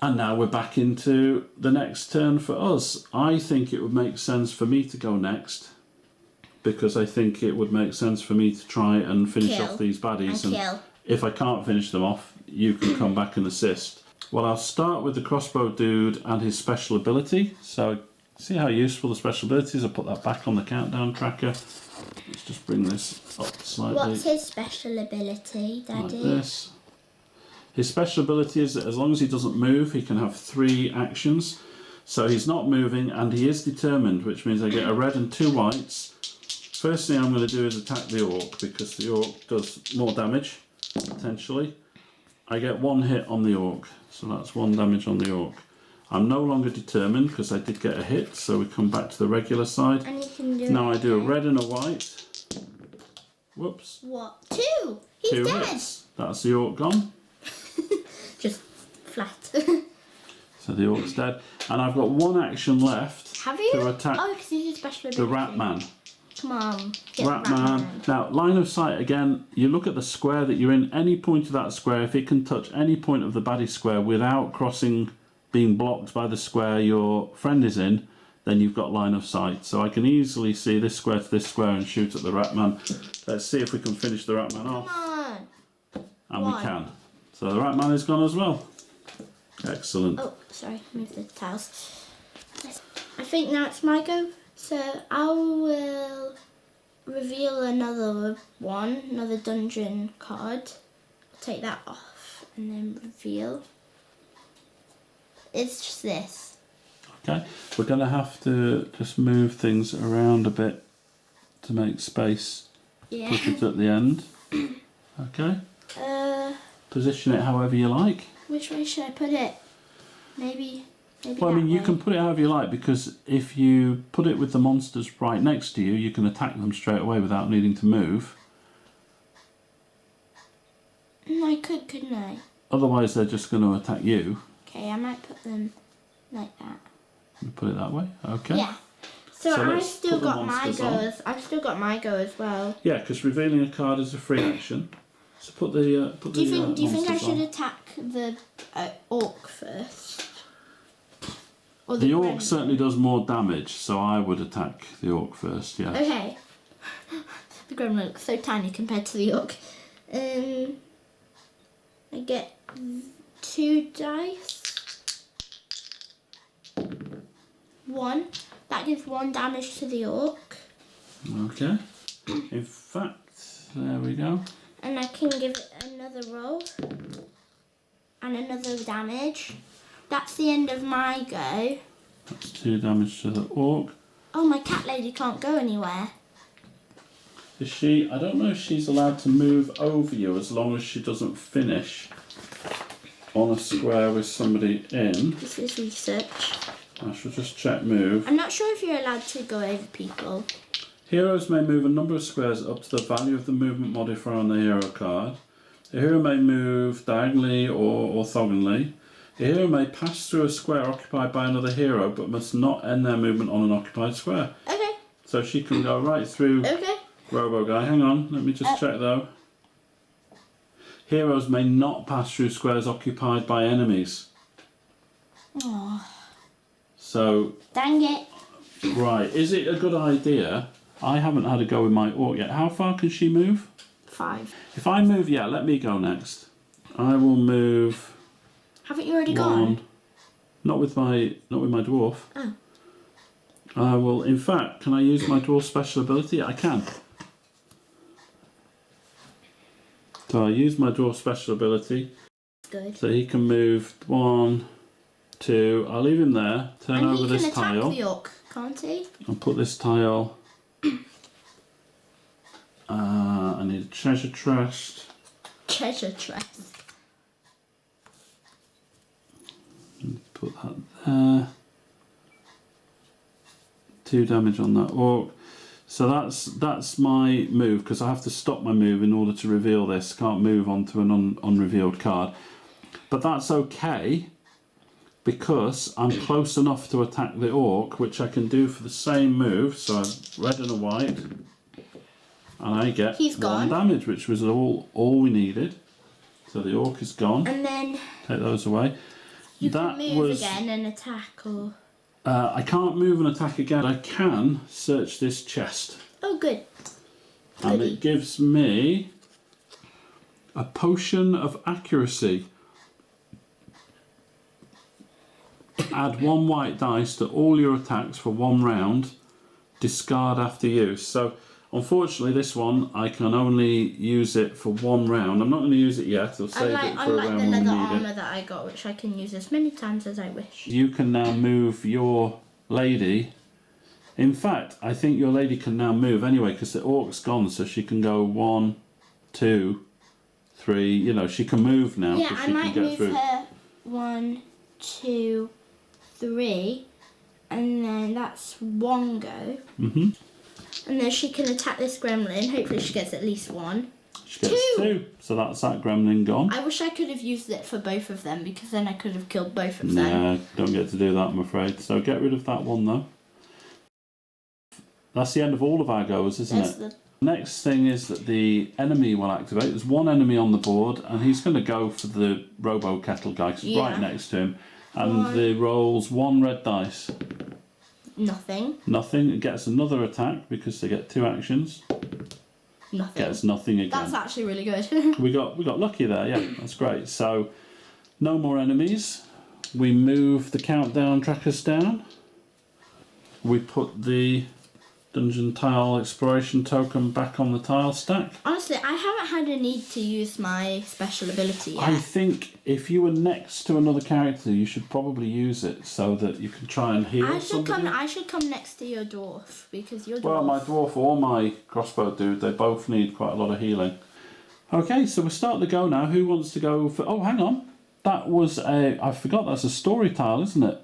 And now we're back into the next turn for us. I think it would make sense for me to go next, because I think it would make sense for me to try and finish Kill. off these baddies. And kill. If I can't finish them off, you can come back and assist. Well, I'll start with the crossbow dude and his special ability. So, see how useful the special ability is? I'll put that back on the countdown tracker. Let's just bring this up slightly. What's his special ability, Like Daddy? this. His special ability is that as long as he doesn't move, he can have 3 actions. So he's not moving and he is determined, which means I get a red and 2 whites. First thing I'm going to do is attack the orc, because the orc does more damage, potentially. I get 1 hit on the orc, so that's 1 damage on the orc. I'm no longer determined because I did get a hit, so we come back to the regular side. And you can do Now it I do a again. red and a white. Whoops. What? 2! He's 2 dead! hits. That's the orc gone. Just flat. So the orc's dead. And I've got 1 action left Have you? to attack Oh, because you did special ability. the rat man. Come on. Get Rat the man. Now, line of sight again, you look at the square that you're in, any point of that square, if it can touch any point of the baddie square without crossing, being blocked by the square your friend is in, then you've got line of sight. So I can easily see this square to this square and shoot at the rat man. Let's see if we can finish the rat man off. Come on. And Why? we can. So the rat man is gone as well. Excellent. Oh, sorry. Move the tiles. I think now it's my go. So I will reveal another one, another dungeon card. Take that off and then reveal. It's just this. Okay, we're going to have to just move things around a bit to make space. Yeah. Put it at the end. Okay. Position it however you like. Which way should I put it? Maybe Well, I mean, that you way. can put it however you like, because if you put it with the monsters right next to you, you can attack them straight away without needing to move. I could, couldn't I? Otherwise, they're just going to attack you. Okay, I might put them like that. You put it that way. Okay. Yeah. So, So I've let's still put the got my monsters go. on. I've still got my go as well. Yeah, because revealing a card is a free action. So put the Do you think? Do you think I monsters should on. attack the orc first? Or The orc gremlin? certainly does more damage, so I would attack the orc first. Yeah. Okay. The gremlin looks so tiny compared to the orc. I get 2 dice. 1. That gives 1 damage to the orc. Okay. In fact, there we go. And I can give it another roll. and another damage. That's the end of my go. That's 2 damage to the orc. Oh, my cat lady can't go anywhere. Is she? I don't know if she's allowed to move over you as long as she doesn't finish on a square with somebody in. This is research. I shall just check move. I'm not sure if you're allowed to go over people. Heroes may move a number of squares up to the value of the movement modifier on the hero card. A hero may move diagonally or orthogonally. A hero may pass through a square occupied by another hero but must not end their movement on an occupied square. Okay. So she can go right through Okay. Robo Guy. Hang on, let me just check though. Heroes may not pass through squares occupied by enemies. Oh, So, dang it. right, is it a good idea? I haven't had a go with my orc yet. How far can she move? 5. If I move, yeah, let me go next. I will move Haven't you already 1. gone? Not with my dwarf. Oh. I will. In fact, can I use my dwarf special ability? I can. So I use my dwarf special ability. Good. So he can move 1, 2. I'll leave him there. Turn And over he this can attack tile. the orc, can't he? I'll put this tile. I need a treasure chest. Treasure chest. Put that there. 2 damage on that orc. So that's my move, because I have to stop my move in order to reveal this. Can't move onto an unrevealed card. But that's okay, because I'm close enough to attack the orc, which I can do for the same move. So I've red and a white, and I get He's 1 gone. damage, which was all we needed. So the orc is gone. And then Take those away. you That can move was. again and attack or... I can't move and attack again. I can search this chest. Oh, good. And Goody. it gives me a potion of accuracy. Add 1 white dice to all your attacks for 1 round. Discard after use. So, unfortunately, this one I can only use it for 1 round. I'm not going to use it yet. I'll save it for a Unlike round the when we leather need armour it. that I got, which I can use as many times as I wish. You can now move your lady. In fact, I think your lady can now move anyway, because the orc's gone, so she can go 1, 2, 3. You know, she can move now. Yeah, 'cause I she might can get move through. her 1, 2, 3, and then that's 1 go. Mhm. And then she can attack this gremlin. Hopefully she gets at least 1. She gets 2. So that's that gremlin gone. I wish I could have used it for both of them, because then I could have killed both of them. Nah, don't get to do that, I'm afraid. So get rid of that one, though. That's the end of all of our goes, isn't That's it? Next thing is that the enemy will activate. There's 1 enemy on the board, and he's going to go for the Robo Kettle guy, 'cause it's Yeah. right next to him. And the rolls 1 red dice. Nothing. Nothing. It gets another attack because they get 2 actions. Nothing. Gets nothing again. That's actually really good. We got lucky there, yeah, that's great. So, no more enemies. We move the countdown trackers down. We put the dungeon tile exploration token back on the tile stack. Honestly, I haven't had a need to use my special ability yet. I think if you were next to another character, you should probably use it so that you can try and heal somebody. I should come next to your dwarf, because your dwarf... Well, my dwarf or my crossbow dude, they both need quite a lot of healing. Okay, so we're starting to go now. Who wants to go for... Oh, hang on. That was a... I forgot that's a story tile, isn't it?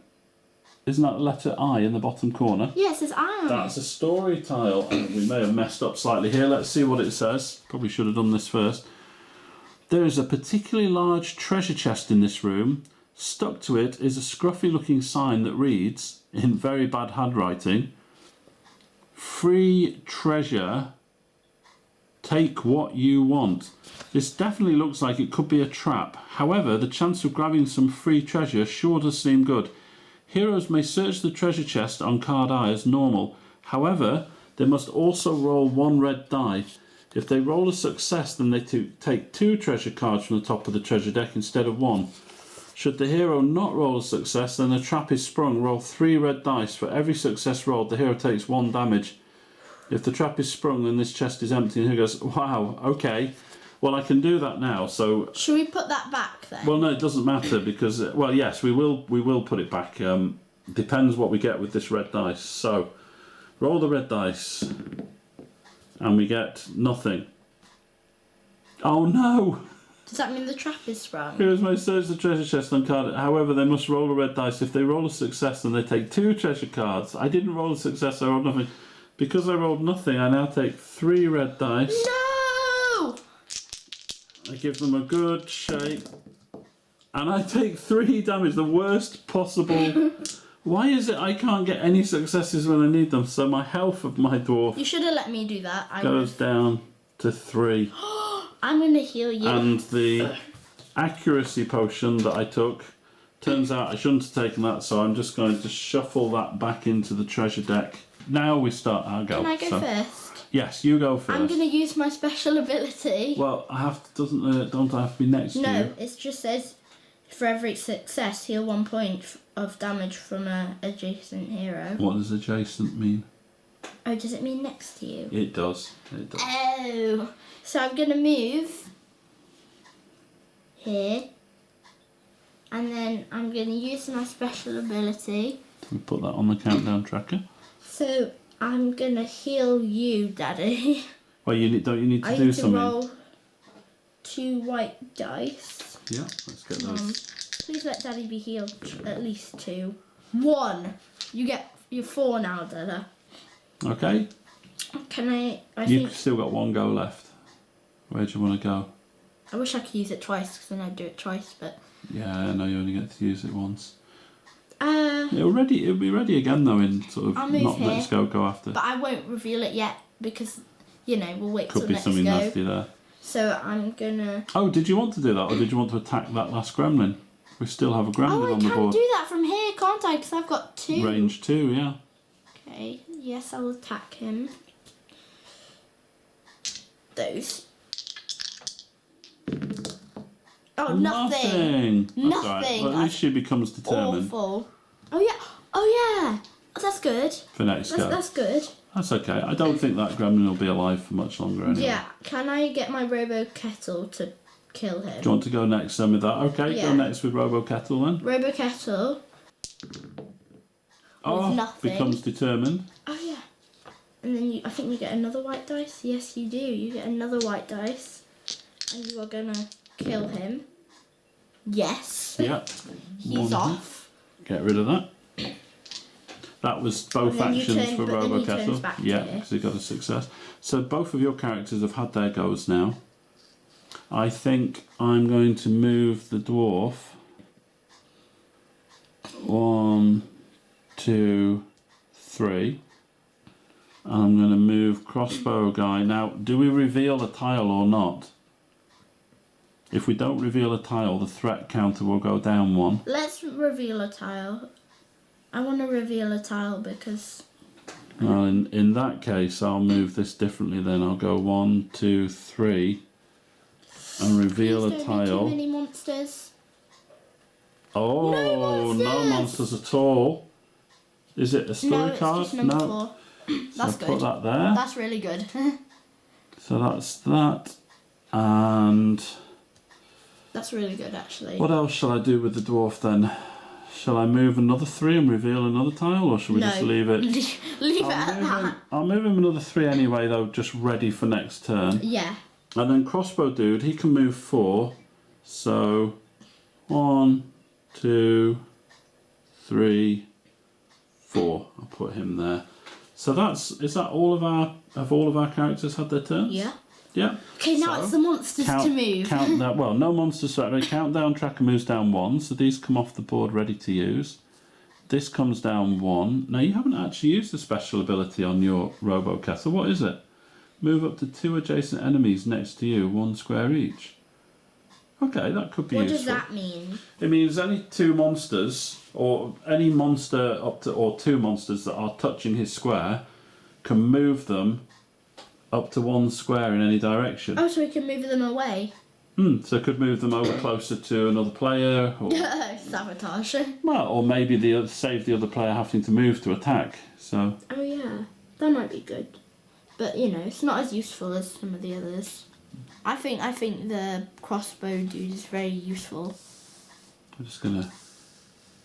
Isn't that the letter I in the bottom corner? Yeah, it says I on That's it. a story tile. We may have messed up slightly here. Let's see what it says. Probably should have done this first. There is a particularly large treasure chest in this room. Stuck to it is a scruffy looking sign that reads, in very bad handwriting, "Free treasure, take what you want." This definitely looks like it could be a trap. However, the chance of grabbing some free treasure sure does seem good. Heroes may search the treasure chest on card I as normal. However, they must also roll 1 red die. If they roll a success, then they take 2 treasure cards from the top of the treasure deck instead of 1. Should the hero not roll a success, then a trap is sprung. Roll 3 red dice. For every success rolled, the hero takes 1 damage. If the trap is sprung, then this chest is empty. And he goes, wow, okay. Well, I can do that now, so... Should we put that back back then? Well, no, it doesn't matter because, well, yes, we will put it back. Depends what we get with this red dice. So, roll the red dice, and we get nothing. Oh no! Does that mean the trap is sprung? Heroes may search the treasure chest on card. However, they must roll a red dice. If they roll a success, then they take 2 treasure cards. I didn't roll a success, I rolled nothing. Because I rolled nothing, I now take 3 red dice. No! I give them a good shake. And I take 3 damage, the worst possible. Why is it I can't get any successes when I need them? So my health of my dwarf You should have let me do that. goes down to 3. I'm going to heal you. And the accuracy potion that I took, turns out I shouldn't have taken that, so I'm just going to shuffle that back into the treasure deck. Now we start our go. Can I go first? Yes, you go first. I'm going to use my special ability. Well, I have to, don't I have to be next to you? No, it just says for every success, heal 1 point of damage from a adjacent hero. What does adjacent mean? Oh, does it mean next to you? It does. It does. Oh, so I'm going to move here, and then I'm going to use my special ability. We put that on the countdown tracker. So I'm going to heal you, Daddy. Well, don't you need to I do need to something? roll 2 white dice. Yeah, let's get those. Please let Daddy be healed at least 2. 1. You're 4 now, Dada. Okay. Can I You've think still got 1 go left. Where do you want to go? I wish I could use it twice because then I'd do it twice, but Yeah, I know you only get to use it once. uh It'll be ready again though in sort of I'll move not here. next go after. but I won't reveal it yet because we'll wait Could till be next something go. nasty there. So I'm gonna Oh, did you want to do that, or did you want to attack that last gremlin? We still have a gremlin I on the can board. do that from here, can't I? Because I've got 2. Range 2, yeah. Okay, yes, I'll attack him. Those. Oh, nothing. That's all right. Nothing. Well, at least she becomes determined Awful. Oh yeah. That's good. for next go. That's good. That's okay. I don't think that gremlin will be alive for much longer anyway. Yeah. Can I get my Robo Kettle to kill him? Do you want to go next then with that? Okay, Yeah. go next with Robo Kettle then. Robo Kettle. nothing. Becomes determined. Oh yeah. And then I think you get another white dice. Yes, you do. You get another white dice, and you are gonna kill him. Yes. Yeah. He's off. Get rid of that. That was both And then you actions turn- for but then Robo he turns Kettle. back to Yeah, here. because he got a success. So both of your characters have had their goes now. I think I'm going to move the dwarf. 1, 2, 3. I'm going to move crossbow guy. Now, do we reveal a tile or not? If we don't reveal a tile, the threat counter will go down 1. Let's reveal a tile. I want to reveal a tile because Well, in that case, I'll move this differently then. I'll go 1, 2, 3 and reveal please a don't be tile. too many monsters. Oh, no monsters at all. Is it a story No, it's card? just number No. 4. So That's put good. that there. That's really good. So that's that. And That's really good, actually. what else shall I do with the dwarf then? Shall I move another 3 and reveal another tile, or shall we just leave it? Leave it at that. I'll move him another 3 anyway, though, just ready for next turn. Yeah. And then crossbow dude, he can move 4. So 1, 2, 3, 4. I'll put him there. So is that all of our characters had their turns? Yeah. Yeah. Okay, now So, it's the monsters to move. Count that. Well, no monsters. So countdown tracker moves down 1, so these come off the board ready to use. This comes down 1. Now you haven't actually used the special ability on your Robo Kettle. What is it? Move up to 2 adjacent enemies next to you, 1 square each. Okay, that could be What useful. does that mean? It means any 2 monsters, or any monster or 2 monsters that are touching his square, can move them up to 1 square in any direction. Oh, so we can move them away. So it could move them over closer to another player, or, Sabotage. well, or maybe save the other player having to move to attack. So Oh yeah, that might be good. But it's not as useful as some of the others. I think the crossbow dude is very useful. I'm just going to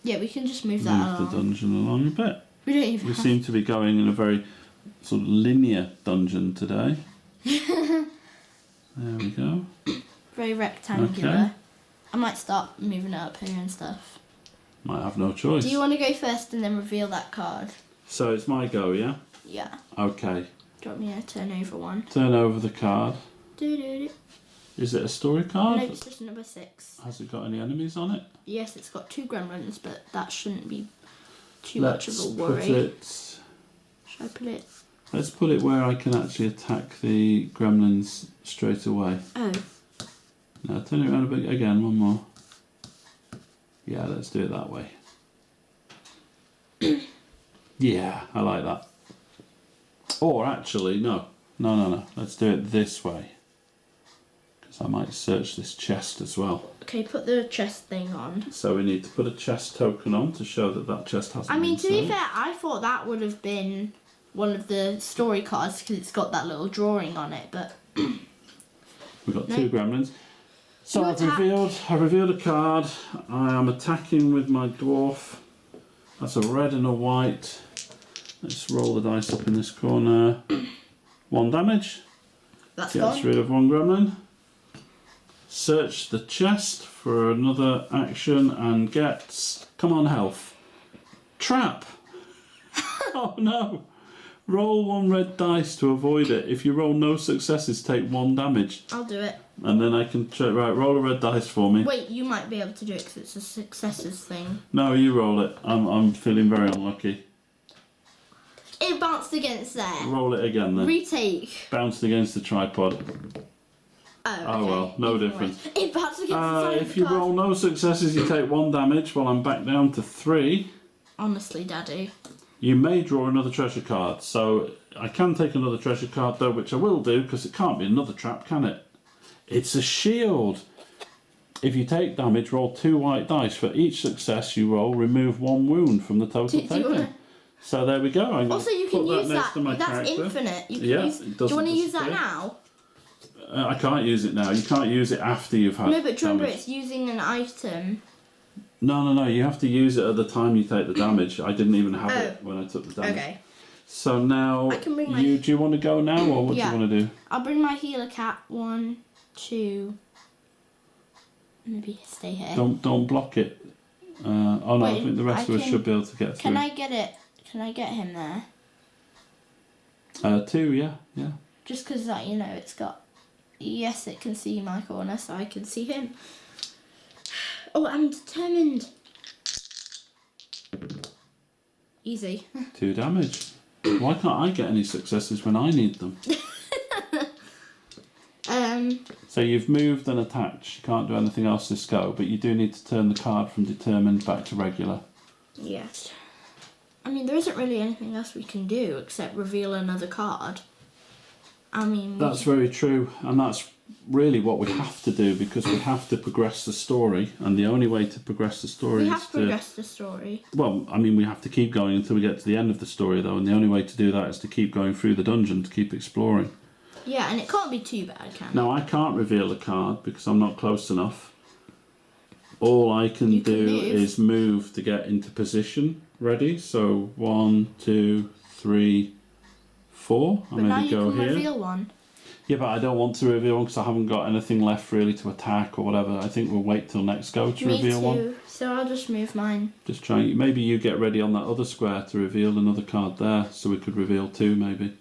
Yeah, we can just move that move the along. dungeon along a bit. We don't even We have... seem to be going in a very sort of linear dungeon today. There we go. Very rectangular. Okay. I might start moving it up here and stuff. Might have no choice. Do you want to go first and then reveal that card? So it's my go, yeah? Yeah. Okay. Do you want me to turn over one? Turn over the card. Do. Is it a story card? No, it's just number 6. Has it got any enemies on it? Yes, it's got 2 gremlins, but that shouldn't be too Let's much of a put worry. it... Should I put it? Let's put it where I can actually attack the gremlins straight away. Oh. Now turn it around a bit again, one more. Yeah, let's do it that way. Yeah, I like that. Or actually, no. Let's do it this way. Because I might search this chest as well. Okay, put the chest thing on. So we need to put a chest token on to show that that chest hasn't I mean, to been be fair, I thought that would have been one of the story cards because it's got that little drawing on it, but... We've got No. 2 gremlins. So You I've attack. revealed a card. I am attacking with my dwarf. That's a red and a white. Let's roll the dice up in this corner. 1 damage. That's Gets gone. rid of 1 gremlin. Search the chest for another action and gets... Come on, health. Trap! Oh no! Roll 1 red dice to avoid it. If you roll no successes, take 1 damage. I'll do it. And then I can... Right, roll a red dice for me. Wait, you might be able to do it because it's a successes thing. No, you roll it. I'm feeling very unlucky. It bounced against there. Roll it again then. Retake. Bounced against the tripod. Oh, okay. Oh well, no Either difference. way. It bounced against the side of If the you card. roll no successes, you take 1 damage. While I'm back down to 3. Honestly, Daddy. You may draw another treasure card. So I can take another treasure card though, which I will do because it can't be another trap, can it? It's a shield. If you take damage, roll 2 white dice. For each success you roll, remove 1 wound from the total Do you taken. wanna- So there we go. I'm gonna Also, you put can use next that. to my That's character. infinite. You can Yeah, use. it Do you doesn't want to use that disappear. now? I can't use it now. You can't use it after you've had No, but do you remember damage. it's using an item? No. You have to use it at the time you take the damage. I didn't even have it when I took the damage. Okay. So now, I can bring my- do you want to go now, or what Yeah. do you want to do? I'll bring my healer cat. 1, 2. Maybe stay here. Don't block it. Oh no, I Wait, think the rest I of us can- should be able to get through. Can I get it? Can I get him there? 2, yeah. Just because that, it's got... Yes, it can see my corner, so I can see him. Oh, I'm determined. Easy. 2 damage. Why can't I get any successes when I need them? So you've moved and attacked. You can't do anything else this go, but you do need to turn the card from determined back to regular. Yes. I mean, there isn't really anything else we can do except reveal another card. I mean... That's very true, and that's really what we have to do because we have to progress the story, and the only way to progress the story We is have to progress the story. Well, I mean, we have to keep going until we get to the end of the story, though, and the only way to do that is to keep going through the dungeon, to keep exploring. Yeah, and it can't be too bad, can it? Now, I can't reveal a card because I'm not close enough. All I can You can do move. is move to get into position ready. So 1, 2, 3, 4. I But now maybe you go can here. reveal one. Yeah, but I don't want to reveal one because I haven't got anything left really to attack or whatever. I think we'll wait till next go to Me reveal too. one. So I'll just move mine. Just try. Maybe you get ready on that other square to reveal another card there, so we could reveal 2 maybe.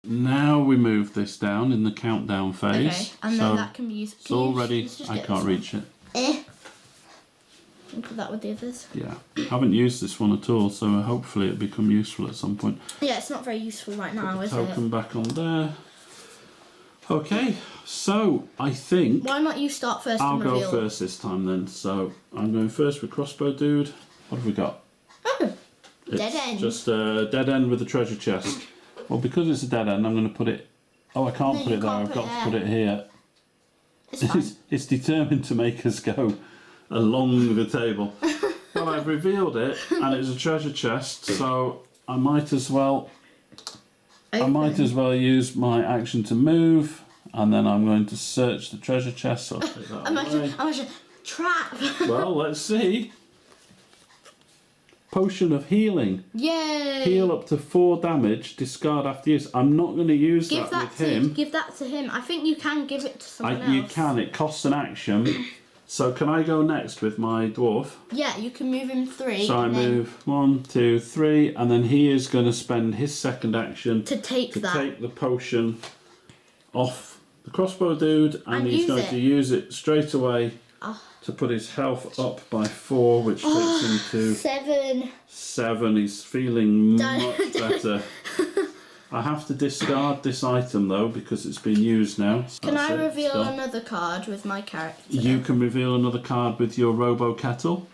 Now we move this down in the countdown phase. Okay, and so then that can be used. it's all ready. let's just I get can't this reach it. one. And put that with the others. Yeah, haven't used this one at all, so hopefully it'll become useful at some point. Yeah, it's not very useful right now, is Token it? back on there. Okay, so I think Why not you start first I'll and go reveal? first this time then. So I'm going first with Crossbow Dude. What have we got? Oh, It's dead end. Just a dead end with a treasure chest. Well, because it's a dead end, I'm going to put it... Oh, I can't No, put you it there. can't I've put got it to put it here. it's fine. It's determined to make us go along the table. Well, I've revealed it, and it's a treasure chest, so I might as well... I might as well use my action to move and then I'm going to search the treasure chest. So I'll take that away. Imagine, trap! Well, let's see. Potion of healing. Yay! Heal up to 4 damage, discard after use. I'm not going to use that with him. Give that to him. I think you can give it to someone else. You can, it costs an action. So can I go next with my dwarf? Yeah, you can move him 3. So I move 1, 2, 3, and then he is going to spend his second action to take the potion off the crossbow dude, and he's going to use it straight away to put his health up by 4, which takes him to 7. 7. He's feeling much better. I have to discard this item though because it's been used now. So can I reveal another card with my character? You can reveal another card with your Robo Kettle.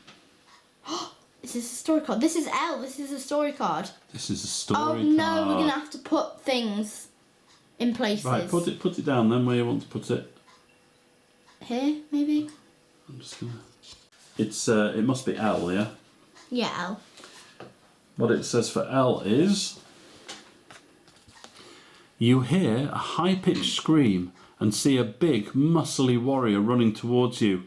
Is this a story card? This is L. This is a story card. This is a story card. Oh no, we're gonna have to put things in places. Right, put it down then where you want to put it. Here, maybe. I'm just gonna. It's it must be L, yeah. Yeah, L. What it says for L is. You hear a high-pitched scream and see a big, muscly warrior running towards you.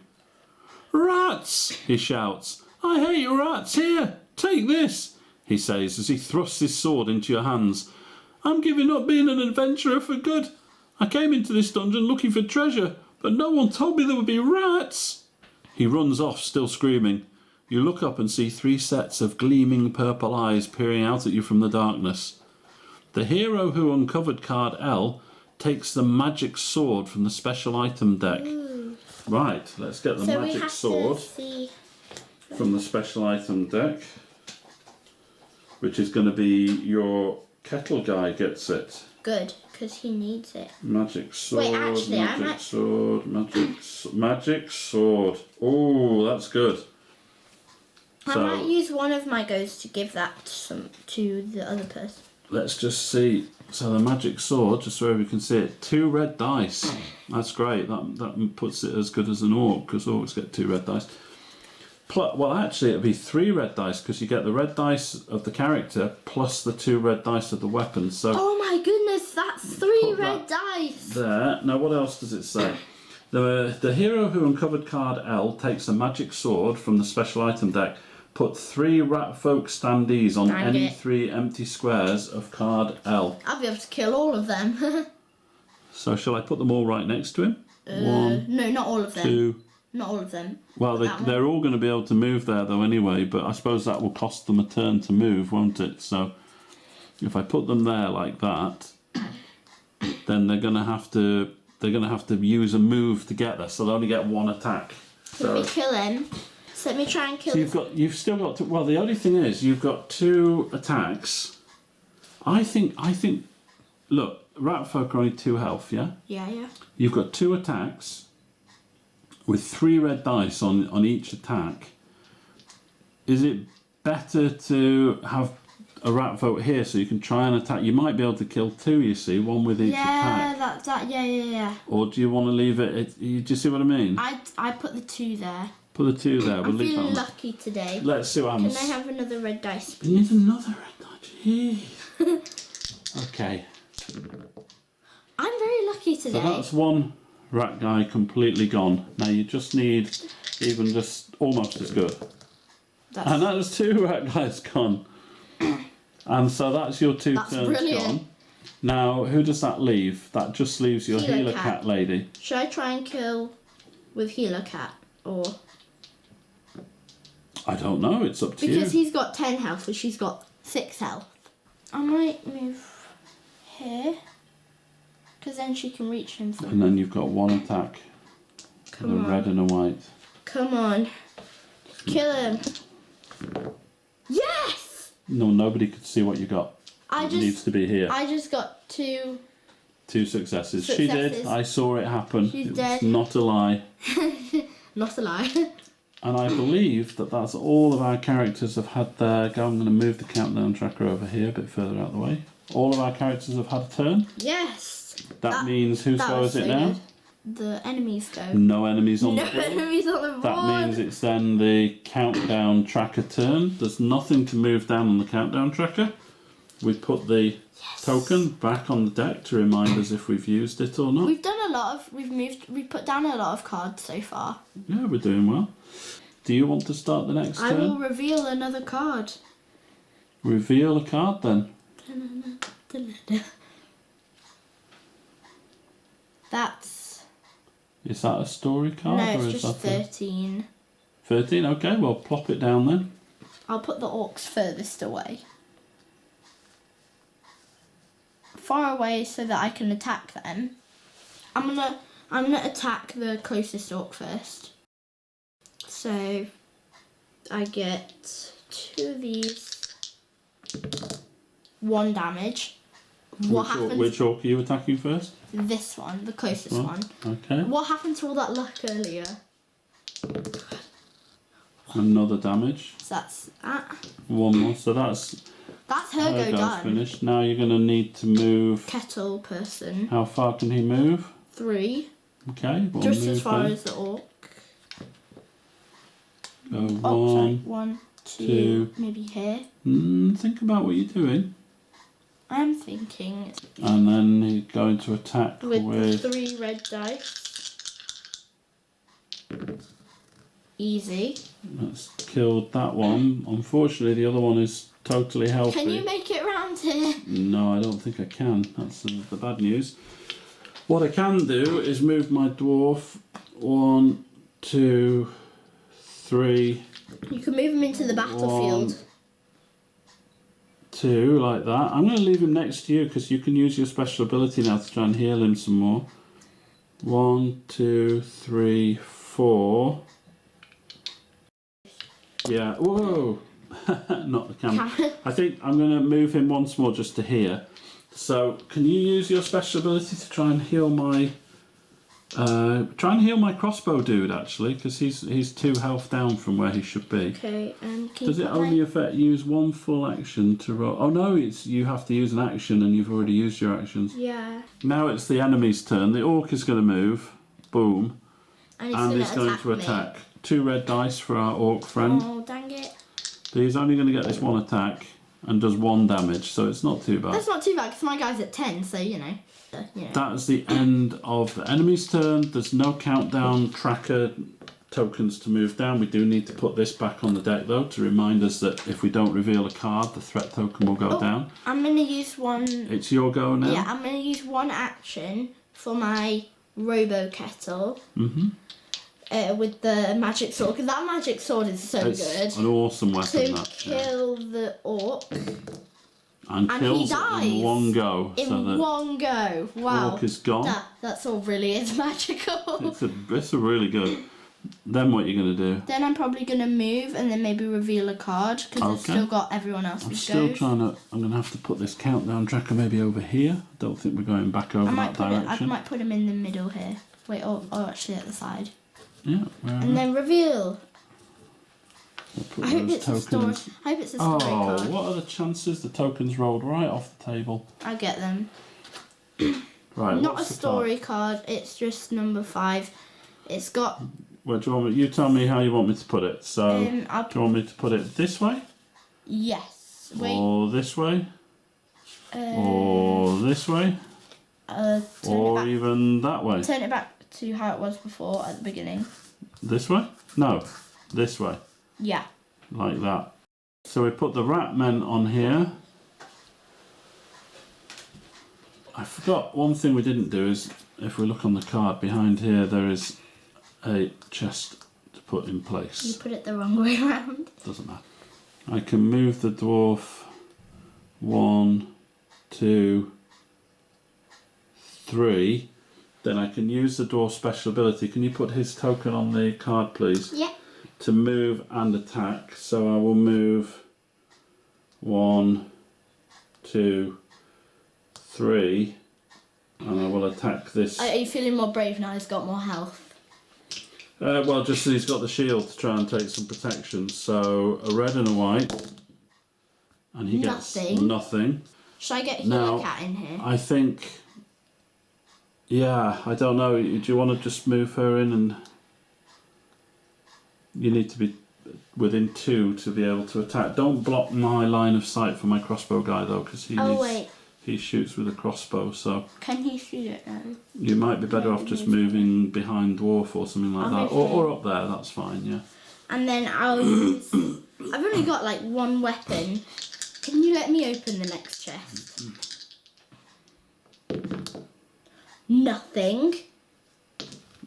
Rats! He shouts. I hate rats! Here, take this! He says as he thrusts his sword into your hands. I'm giving up being an adventurer for good. I came into this dungeon looking for treasure, but no one told me there would be rats. He runs off, still screaming. You look up and see 3 sets of gleaming purple eyes peering out at you from the darkness. The hero who uncovered card L takes the magic sword from the special item deck. Ooh. Right, let's get the magic sword from the special item deck, which is going to be your kettle guy gets it. Good, because he needs it. Magic sword, wait, actually, magic sword. Oh, that's good. I might use one of my goes to give that to the other person. Let's just see. So the magic sword, just so we can see it, 2 red dice. That's great. That puts it as good as an orc, because orcs get 2 red dice. Well, actually, it'll be 3 red dice, because you get the red dice of the character plus the 2 red dice of the weapon. So oh my goodness, that's 3 red dice. There. Now, what else does it say? The hero who uncovered card L takes a magic sword from the special item deck. Put 3 rat folk standees on any 3 empty squares of card L. I'll be able to kill all of them. So shall I put them all right next to him? 1, no, not all of them. 2. Not all of them. Well, they're all going to be able to move there though anyway, but I suppose that will cost them a turn to move, won't it? So if I put them there like that, then they're going to have to use a move to get there, so they'll only get 1 attack. Let me kill him. So let me try and kill him. So you've still got well, the only thing is you've got 2 attacks. I think look, rat folk are only 2 health, yeah? Yeah. You've got 2 attacks with 3 red dice on each attack. Is it better to have a rat folk here so you can try and attack? You might be able to kill 2, you see, 1 with each attack. Yeah. Or do you want to leave it? Do you see what I mean? I put the 2 there. Put the 2 there. I'm feeling lucky today. Let's see what happens. Can I have another red dice? You need another red dice. Jeez. Okay. I'm very lucky today. So that's 1 rat guy completely gone. Now you just need even just almost as good. And that was 2 rat guys gone. And so that's your 2 turns brilliant. gone. Now who does that leave? That just leaves your healer cat lady. Should I try and kill with healer cat or? I don't know, it's up to you. Because he's got 10 health and she's got 6 health. I might move here. Because then she can reach him. And then you've got 1 attack. Come on. A red and a white. Come on. Kill him. Yes! No, nobody could see what you got. It needs to be here. I just got 2 successes. She did. I saw it happen. She's Was dead. not a lie. Not a lie. And I believe that's all of our characters have had their go. I'm going to move the countdown tracker over here a bit further out of the way. All of our characters have had a turn. Yes. That means whose go is it now? Good. The enemies go. No enemies on the board. No enemies on the board. That means it's then the countdown tracker turn. There's nothing to move down on the countdown tracker. We put the token back on the deck to remind us if we've used it or not. We've done We've put down a lot of cards so far. Yeah, we're doing well. Do you want to start the next turn? I will reveal another card. Reveal a card then. Is that a story card? No, or it's is just that 13. 13, okay, well plop it down then. I'll put the orcs furthest away. Far away so that I can attack them. I'm gonna attack the closest orc first. So I get 2 of these. 1 damage. Which orc are you attacking first? This one, the closest one. Okay. What happened to all that luck earlier? Another damage. So that's that. 1 more, so that's her go guy's done. finished. Now you're going to need to move. Kettle person. How far can he move? 3. Okay, we'll Just move as far then. as the orc. Go Oh, sorry. 1, 1, 2, 2. maybe here. Think about what you're doing. I'm thinking And then he's going to attack with 3 red dice. Easy. That's killed that one. Unfortunately, the other one is totally healthy. Can you make it round here? No, I don't think I can. That's the bad news. What I can do is move my dwarf 1, 2, 3. You can move him into the battlefield. 1, 2, like that. I'm going to leave him next to you because you can use your special ability now to try and heal him some more. 1, 2, 3, 4. Yeah, whoa! Not the camera. I think I'm going to move him once more just to here. So, can you use your special ability to try and heal my... crossbow dude, actually, because he's 2 health down from where he should be. Okay, Does it only use 1 full action to roll? Oh no, you have to use an action and you've already used your actions. Yeah. Now it's the enemy's turn. The orc is going to move. Boom. And he's going to attack. 2 red dice for our orc friend. Oh, dang it. But he's only going to get this 1 attack and does 1 damage, so it's not too bad. That's not too bad because my guy's at 10, so you know. That is the end of the enemy's turn. There's no countdown tracker tokens to move down. We do need to put this back on the deck though to remind us that if we don't reveal a card, the threat token will go down. I'm going to use one... It's your go now? Yeah, I'm going to use 1 action for my Robo Kettle. With the magic sword, because that magic sword is so it's good. An awesome weapon, To that. kill the orc. And kills he dies it in one go. In one go. Wow. Orc is gone. That's all really is magical. It's a really good. Then what are you going to do? Then I'm probably going to move and then maybe reveal a card because I've still got everyone else's I'm still trying to... I'm going to have to put this countdown tracker maybe over here. I don't think we're going back over that direction. I might put him in the middle here. Wait, actually at the side. Yeah. And then reveal. I hope it's a story. I hope it's a story card. Oh, what are the chances the tokens rolled right off the table? I get them. Right. Not a story card. It's just number 5. It's got. Well, do you want me? You tell me how you want me to put it. So, do you want me to put it this way? Yes. Wait. Or this way? Or this way? Or even that way? Turn it back to how it was before at the beginning. This way? No, this way. Yeah. Like that. So we put the rat men on here. I forgot one thing we didn't do is, if we look on the card behind here, there is a chest to put in place. You put it the wrong way around. Doesn't matter. I can move the dwarf 1, 2, 3. Then I can use the dwarf special ability. Can you put his token on the card, please? Yeah. To move and attack. So I will move 1, 2, 3, and I will attack this. Are you feeling more brave now? He's got more health. Well, just that he's got the shield to try and take some protection. So a red and a white, and he gets nothing. Should I get Healer Cat in here? I think. Yeah, I don't know. Do you want to just move her in, and you need to be within 2 to be able to attack. Don't block my line of sight for my crossbow guy though, because he shoots with a crossbow, so Can he shoot it now? you might be better off just moving behind dwarf or something like that, or up there. That's fine, yeah. And then I'll use. I've only got like one weapon. Can you let me open the next chest? Nothing.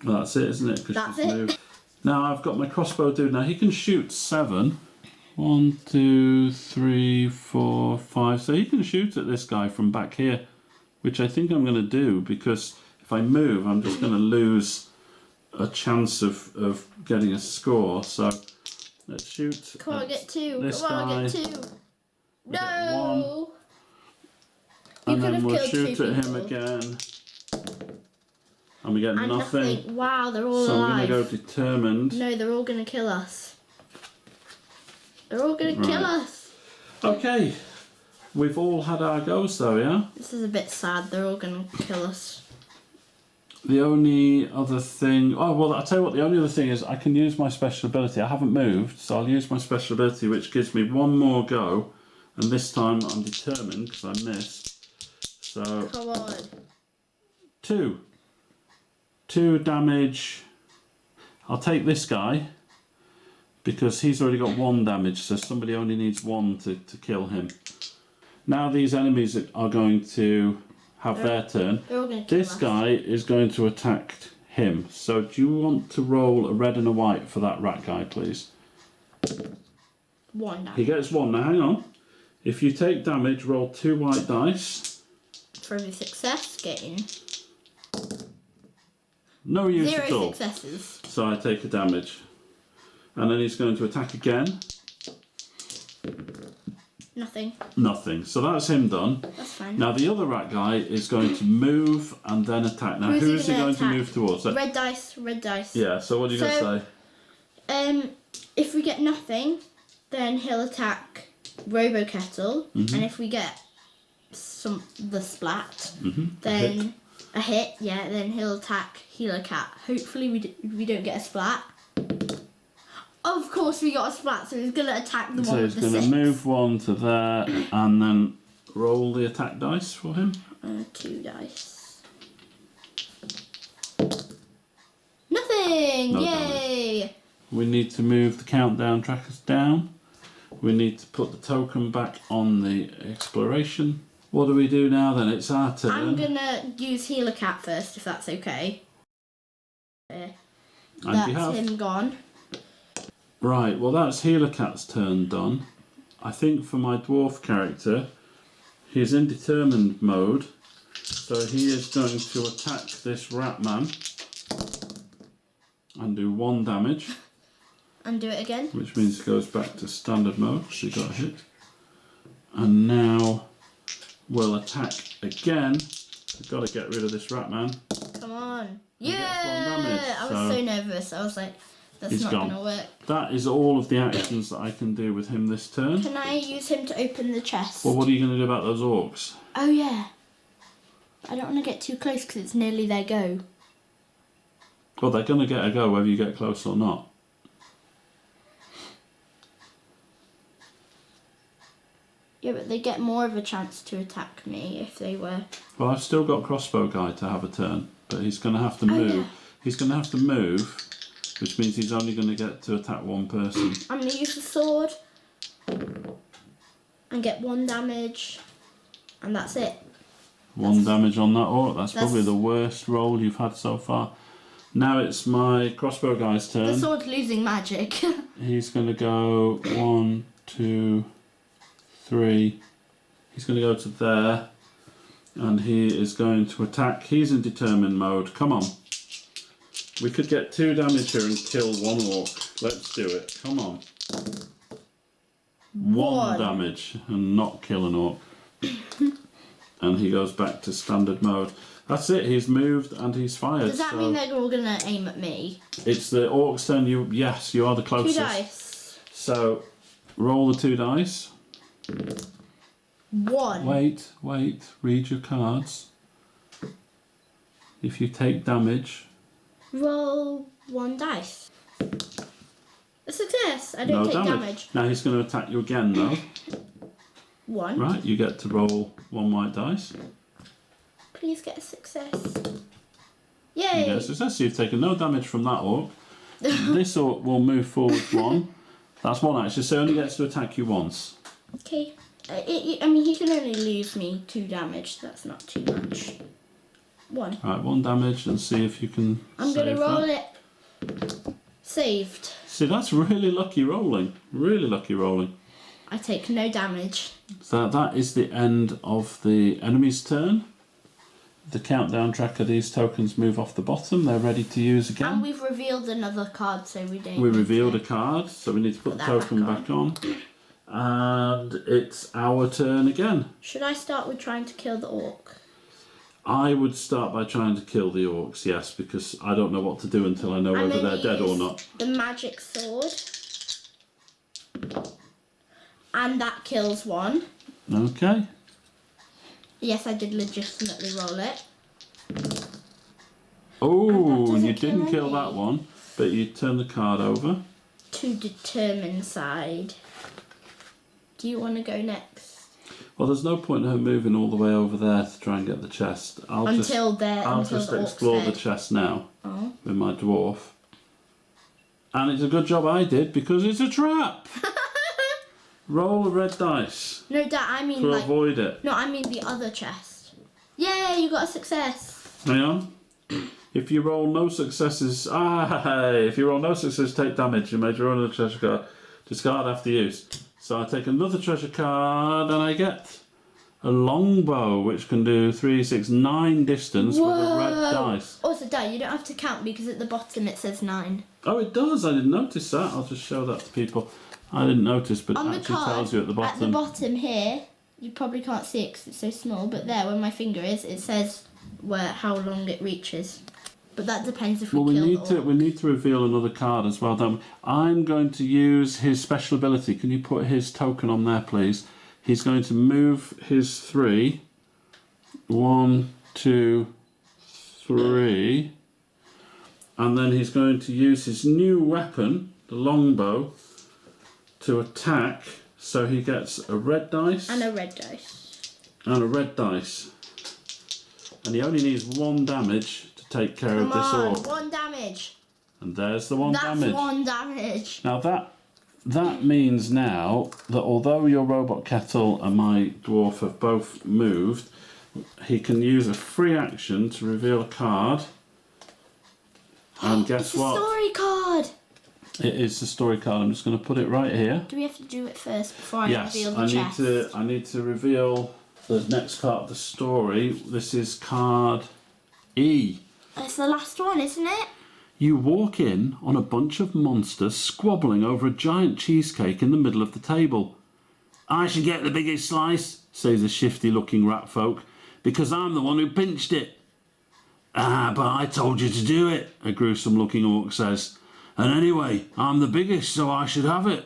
Well, that's it, isn't it? 'Cause That's she's it. moved. Now I've got my crossbow dude. Now he can shoot 7. 1, 2, 3, 4, 5. So he can shoot at this guy from back here, which I think I'm going to do, because if I move, I'm just going to lose a chance of getting a score. So let's shoot. Come on, get 2. This Come on, guy. get 2. Get No. And You could then have we'll killed shoot 2 at him people. again. And we get And nothing. Wow, they're all So I'm alive. going to go determined. No, they're all going to kill us. They're all going to kill Right. us. Okay. We've all had our goes though, yeah? This is a bit sad. They're all going to kill us. The only other thing... Oh, well, I'll tell you what. The only other thing is I can use my special ability. I haven't moved, so I'll use my special ability, which gives me one more go. And this time I'm determined, because I missed. So... Come on. 2. 2 damage. I'll take this guy, because he's already got 1 damage, so somebody only needs 1 to kill him. Now these enemies are going to have their turn. They're all going to kill This us. guy is going to attack him. So do you want to roll a red and a white for that rat guy, please? 1 damage. He gets 1. Now hang on. If you take damage, roll 2 white dice. For every success, gain. No use 0 at all. successes. So I take a damage. And then he's going to attack again. Nothing. Nothing. So that's him done. That's fine. Now the other rat guy is going to move and then attack. Now who's he going to move towards? Red dice, red dice. Yeah, so what are you going to say? If we get nothing, then he'll attack Robo Kettle, and if we get the splat, then a hit, yeah, then he'll attack Healer Cat. Hopefully we don't get a splat. Of course we got a splat, so he's gonna attack the So one he's with the going to 6. move 1 to there and then roll the attack dice for him. 2 dice. Nothing! No Yay! We need to move the countdown trackers down. We need to put the token back on the exploration. What do we do now then? It's our turn. I'm gonna use Healer Cat first, if that's okay. And That's you have... him gone. Right, well that's Healer Cat's turn done. I think for my dwarf character, he's in determined mode, so he is going to attack this rat man and do 1 damage, And do it again. which means he goes back to standard mode because he got hit. And now we'll attack again. I've got to get rid of this rat man. Come on. He gets 1 Yeah! damage, I was so so nervous. I was like, that's he's not gone. gonna work. That is all of the actions that I can do with him this turn. Can I use him to open the chest? Well, what are you going to do about those orcs? Oh yeah. I don't want to get too close because it's nearly their go. Well, they're going to get a go whether you get close or not. Yeah, but they get more of a chance to attack me if they were. Well, I've still got crossbow guy to have a turn, but he's going to have to move. yeah. He's going to have to move, which means he's only going to get to attack 1 person. I'm gonna use the sword and get 1 damage, and that's it. 1 damage on that orc. That's probably the worst roll you've had so far. Now it's my crossbow guy's turn. The sword's losing magic. He's going to go 1, 2, 3. He's going to go to there, and he is going to attack. He's in determined mode. Come on. We could get 2 damage here and kill 1 orc. Let's do it. Come on. 1 damage and not kill an orc. And he goes back to standard mode. That's it. He's moved and he's fired. Does that mean they're all gonna aim at me? It's the orc's turn. Yes, you are the 2 closest. dice. So roll the 2 dice. 1. Wait. Read your cards. If you take damage, Roll 1 dice. A success. I don't take damage. Now he's going to attack you again though. 1. Right, you get to roll 1 white dice. Please get a success. You Yay! get a success, so you've taken no damage from that orc. This orc will move forward 1. That's 1 action, so it only gets to attack you once. Okay. I mean, he can only lose me 2 damage, so that's not too much. 1. Right, 1 damage, and see if you can I'm save going to roll that. it. Saved. See, that's really lucky rolling. Really lucky rolling. I take no damage. So that is the end of the enemy's turn. The countdown tracker, these tokens move off the bottom. They're ready to use again. And we've revealed another card, so we don't. We need revealed to a card, so we need to put the that token back back on. And it's our turn again. Should I start with trying to kill the orc? I would start by trying to kill the orcs, yes, because I don't know what to do until I know I'm whether gonna they're dead or use not. The magic sword. And that kills 1. Okay. Yes, I did legitimately roll it. Oh, doesn't you kill didn't kill any. that one, but you turn the card over. To determine side. Do you want to go next? Well, there's no point in her moving all the way over there to try and get the chest. I'll just Until explore the the orc's chest now Oh. with my dwarf. And it's a good job I did because it's a trap. Roll a red dice No, Dad, I mean to like. avoid it. No, I mean the other chest. Yay, you got a success. Hang on. If you roll no successes, if you roll no successes, take damage. You may draw another treasure card. Discard after use. So I take another treasure card and I get a longbow, which can do 3, 6, 9 distance with a red dice. Also, Dad, you don't have to count because at the bottom it says 9. Oh, it does. I didn't notice that. I'll just show that to people. I didn't notice, but On it the actually card, tells you at the bottom. At the bottom here, you probably can't see it because it's so small, but there, where my finger is, it says how long it reaches. But that depends if we Well, kill we need to reveal another card as well, don't we? I'm going to use his special ability. Can you put his token on there, please? He's going to move his 3. 1, 2, 3. And then he's going to use his new weapon, the longbow, to attack. So he gets a red dice. And a red dice. And a red dice. And he only needs 1 damage to take care of this orc. 1 damage. And there's the 1 damage. That's 1 damage. Now that means now that although your robot kettle and my dwarf have both moved, he can use a free action to reveal a card. And guess what? It's a story card. It is the story card. I'm just going to put it right here. Do we have to do it first before I Yes, reveal the chest? I need to reveal the next part of the story. This is card E. It's the last one, isn't it? You walk in on a bunch of monsters squabbling over a giant cheesecake in the middle of the table. I should get the biggest slice, says a shifty-looking rat folk, because I'm the one who pinched it. Ah, but I told you to do it, a gruesome-looking orc says. And anyway, I'm the biggest, so I should have it.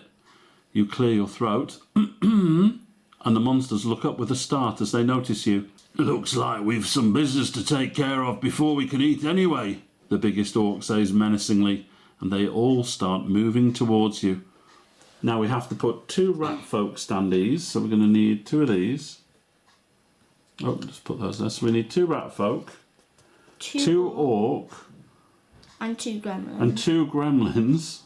You clear your throat, and the monsters look up with a start as they notice you. Looks like we've some business to take care of before we can eat anyway, the biggest orc says menacingly, and they all start moving towards you. Now we have to put 2 rat folk standees, so we're going to need 2 of these. Oh, just put those there. So we need 2 rat folk, 2 orc, and 2 gremlins. and 2 gremlins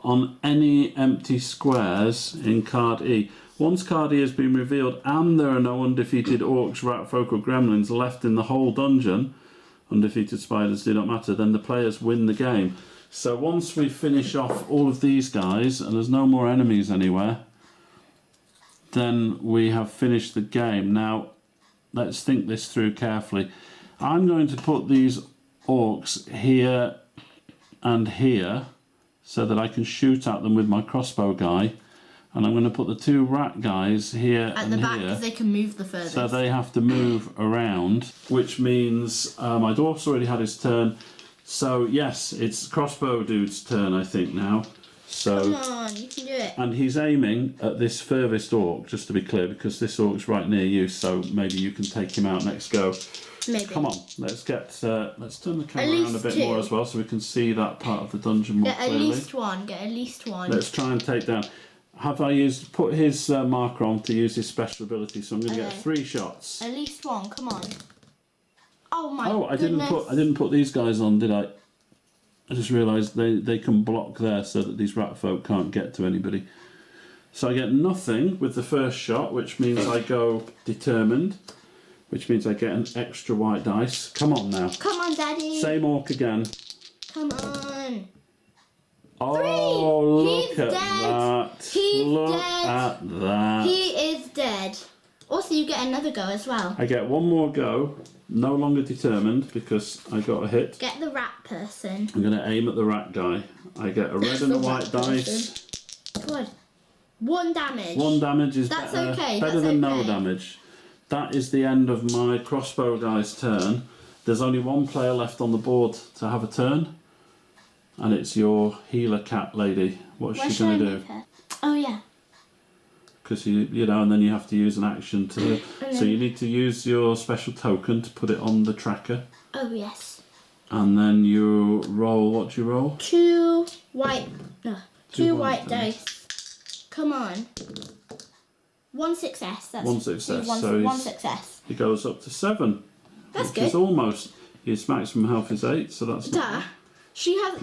on any empty squares in card E. Once card E has been revealed and there are no undefeated orcs, rat folk or gremlins left in the whole dungeon, undefeated spiders do not matter, then the players win the game. So once we finish off all of these guys and there's no more enemies anywhere, then we have finished the game. Now let's think this through carefully. I'm going to put these orcs here and here so that I can shoot at them with my crossbow guy, and I'm going to put the 2 rat guys here at and the back here, because they can move the furthest. so they have to move around, which means my dwarf's already had his turn. So yes, it's crossbow dude's turn, I think, now. So Come on, you can do it. and he's aiming at this furthest orc, just to be clear, because this orc's right near you, so maybe you can take him out next go. Maybe. Come on, let's turn the camera At around a bit least 2. more as well, so we can see that part of the dungeon more Get at clearly. least 1. Get at least 1. Let's try and take down. Have I put his marker on to use his special ability? So I'm going to get 3 shots. At least one. Come on. Oh my I goodness. didn't put these guys on, did I? I just realised they can block there so that these rat folk can't get to anybody. So I get nothing with the first shot, which means I go determined, which means I get an extra white dice. Come on now. Come on, Daddy. Same orc again. Come on. Oh, look He's at dead. that. He's Look dead. at that. He is dead. Also, you get another go as well. I get one more go, no longer determined because I got a hit. Get the rat person. I'm going to aim at the rat guy. I get a red and a white dice. Good. 1 damage. 1 damage is That's better, okay, better that's than no okay. damage. That is the end of my crossbow guy's turn. There's only 1 player left on the board to have a turn. And it's your healer cat lady. What's she going to do? Oh, yeah. Because you know, and then you have to use an action to. So you need to use your special token to put it on the tracker. Oh, yes. And then you roll. What do you roll? 2 white. No. 2 white white dice. Come on. 1 success. That's 1 success. One, So one success. he goes up to 7. That's which good. is almost. His maximum health is 8, so that's not Dad,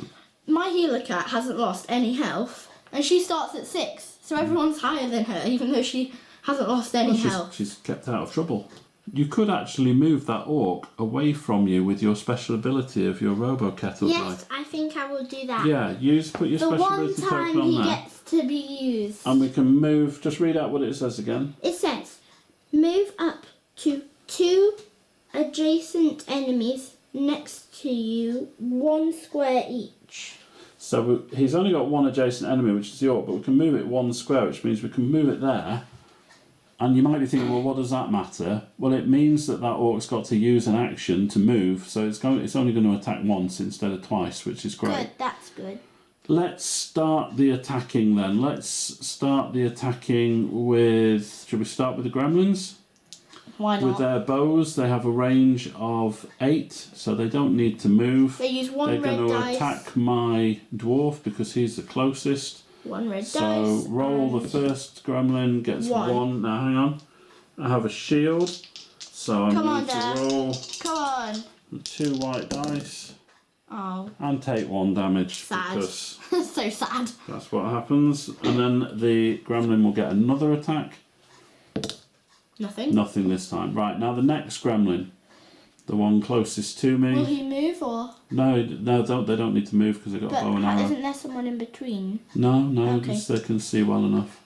my healer cat hasn't lost any health, and she starts at 6, so everyone's higher than her, even though she hasn't lost any health. She's kept out of trouble. You could actually move that orc away from you with your special ability of your robo kettle guy. Yes, I think I will do that. Yeah, put your The special one ability time token on he there. gets to be used. And we can move, just read out what it says again. It says, move up to 2 adjacent enemies next to you, 1 square each. So he's only got 1 adjacent enemy, which is the orc, but we can move it 1 square, which means we can move it there. And you might be thinking, well, what does that matter? Well, it means that orc's got to use an action to move, so it's only going to attack once instead of twice, which is great. Good, that's good. Let's start the attacking then. Let's start the attacking with... Should we start with the gremlins? Why not? With their bows, they have a range of 8, so they don't need to move. They use 1 They're red going to dice. attack my dwarf because he's the closest. 1 red So dice. roll the first gremlin, gets 1. Now hang on. I have a shield, so I'm going to roll Come on. 2 white dice Oh, and take 1 damage sad. because so sad. that's what happens. And then the gremlin will get another attack. Nothing. Nothing this time. Right, now the next gremlin, the one closest to me. Will he move or? No, they don't need to move because they've got But bow and arrow. isn't there someone in between? No, Okay. just they can see well enough.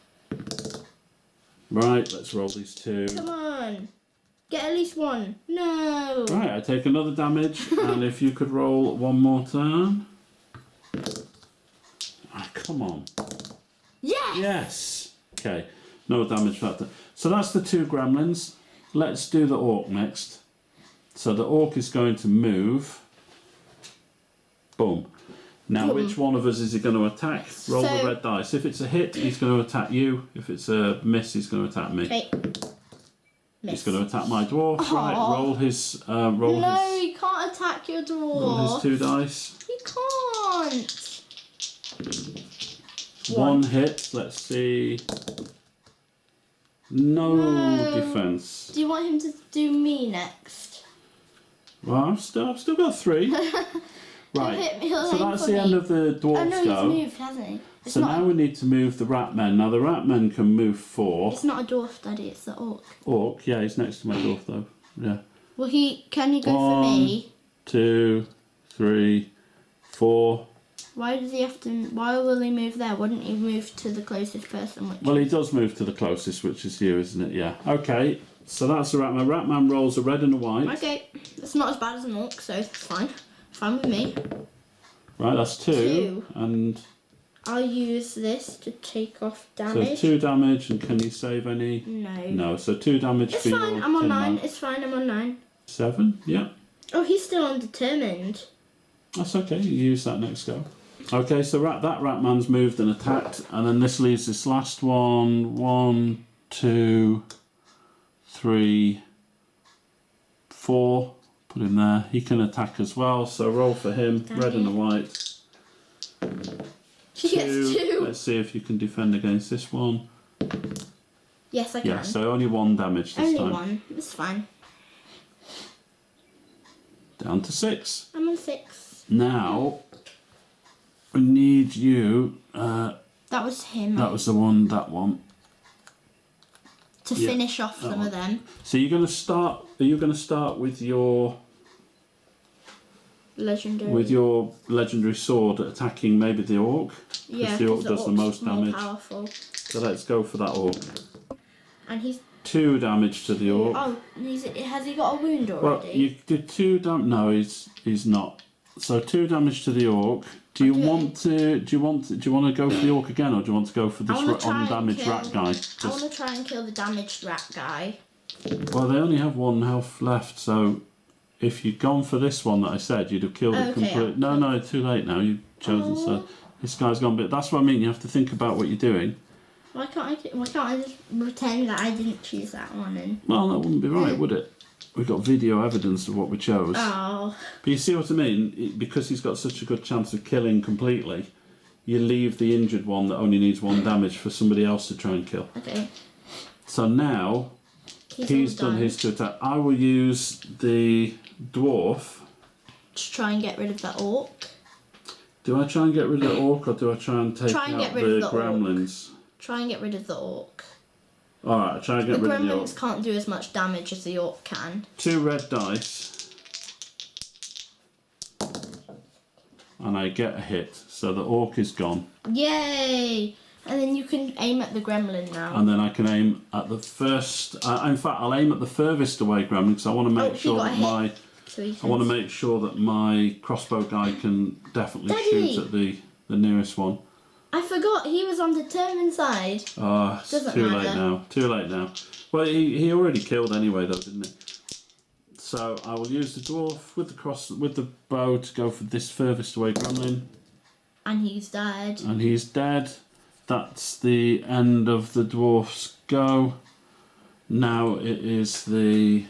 Right, let's roll these 2. Come on. Get at least 1. No. Right, I take another damage, and if you could roll 1 more turn. Ah, come on. Yes. Yes. Okay, no damage for that. So that's the 2 gremlins. Let's do the orc next. So the orc is going to move. Boom. Now, which one of us is he going to attack? Roll the red dice. If it's a hit, he's going to attack you. If it's a miss, he's going to attack me. Okay. He's going to attack my dwarf. Aww. Right, roll his. No, you can't attack your dwarf. Roll his 2 dice. You can't. 1 hit. Let's see. No defense. Do you want him to do me next? Well, I've still got 3. Right. He'll So aim that's for the me. end of the dwarfs Oh no, go. he's moved, hasn't he? It's So not now we need to move the rat men. Now the rat men can move 4. It's not a dwarf, Daddy. It's the orc. Orc, yeah, he's next to my dwarf though. Yeah. Well, can he go for 1, me? 2, 3, 4. Why does he have to? Why will he move there? Wouldn't he move to the closest person? Well, he does move to the closest, which is you, isn't it? Yeah. Okay. So that's the rat man. Rat man rolls a red and a white. Okay, it's not as bad as an orc, so it's fine. Fine with me. Right, that's 2. And I'll use this to take off so damage. 2 damage, and can you save any? No. No, so 2 damage It's for fine. your I'm on tin 9. man. It's fine. I'm on 9. 7, yeah. Oh, he's still undetermined. That's okay, you use that next go. Okay, so that rat man's moved and attacked, and then this leaves this last one. 1, 2, 3, 4. Put him there. He can attack as well, so roll for him. Damn Red and it. a white. She gets 2. Let's see if you can defend against this one. Yes, I can. Yeah, so only 1 damage this Only time. 1. It's fine. Down to 6. I'm on 6. Now, we need you. That was him. That was the one, that one. To finish off some one. of them. So you're going to start. Are you going to start with your legendary sword attacking maybe the orc? Yeah, the orc does the most more damage. Powerful. So let's go for that orc. And he's 2 damage to the orc. oh, has he got a wound already? Well, you did 2 damage. No, he's not. So 2 damage to the orc. Do you want to go for the orc again, or do you want to go for this undamaged rat guy? I want to try and kill the damaged rat guy. Well, they only have 1 health left, so if you'd gone for this one that I said, you'd have killed it completely. No, too late now. You've chosen. So this guy's gone. But that's what I mean. You have to think about what you're doing. Why can't I just pretend that I didn't choose that one? And Well, that wouldn't be right, would it? We've got video evidence of what we chose. oh, But you see what I mean? Because he's got such a good chance of killing completely, you leave the injured one that only needs 1 damage for somebody else to try and kill. okay. So now he's done his 2 attack. I will use the dwarf. To try and get rid of that orc. Do I try and get rid of the orc, or do I try and take out the gremlins? Try and get rid of the orc. Alright, I'll try and get rid of the orc. The gremlins can't do as much damage as the orc can. 2 red dice. And I get a hit. So the orc is gone. Yay! And then you can aim at the gremlin now. And then I can aim at the first. In fact, I'll aim at the furthest away gremlin because I want to make sure that my crossbow guy can definitely shoot at the nearest one. I forgot he was on determined side. Oh, it's too late now. Too late now. Well, he already killed anyway, though, didn't he? So I will use the dwarf with the bow to go for this furthest away gremlin. And he's dead. And he's dead. That's the end of the dwarf's go. Now it is the.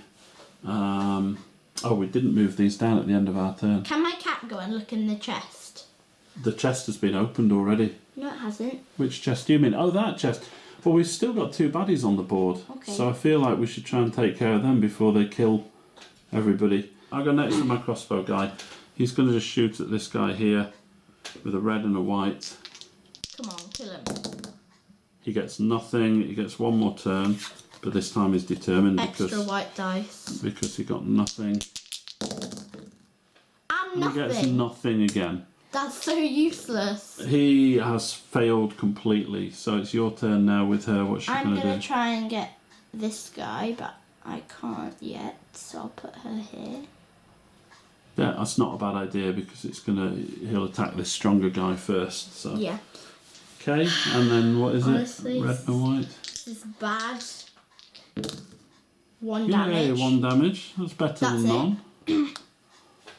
We didn't move these down at the end of our turn. Can my cat go and look in the chest? The chest has been opened already. No, it hasn't. Which chest do you mean? Oh, that chest. Well, we've still got 2 baddies on the board. Okay. So I feel like we should try and take care of them before they kill everybody. I'll go next with my crossbow guy. He's going to just shoot at this guy here with a red and a white. Come on, kill him. He gets nothing. He gets 1 more turn, but this time he's determined Extra white dice. because he got nothing. And nothing. He gets nothing again. That's so useless. He has failed completely. So it's your turn now with her. What's she going to do? I'm going to try and get this guy, but I can't yet, so I'll put her here. Yeah, that's not a bad idea because he'll attack this stronger guy first. So yeah. Okay, and then what is Honestly, it? Red and white. This is bad. 1 damage. Yeah, 1 damage. That's better than none.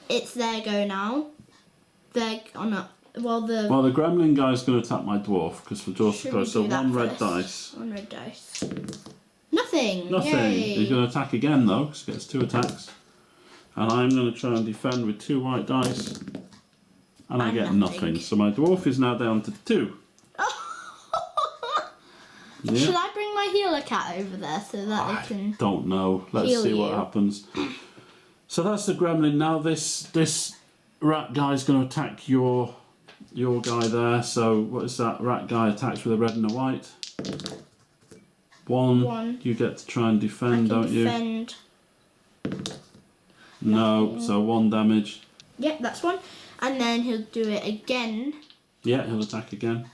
It's their go now. They're on a the gremlin guy's going to attack my dwarf because the dwarf's close. So 1 red dice. 1 red dice. Nothing. Nothing. Yay. He's going to attack again though because he gets 2 attacks. And I'm going to try and defend with 2 white dice. And I get nothing. So my dwarf is now down to 2. Yeah. Should I bring my healer cat over there so that they can? Don't know. Let's see what happens. So that's the gremlin. Now this rat guy's going to attack your guy there. So what is that? Rat guy attacks with a red and a white. 1. You get to try and defend, don't you? Defend. No. So 1 damage. Yep, that's 1. And then he'll do it again. Yeah, he'll attack again.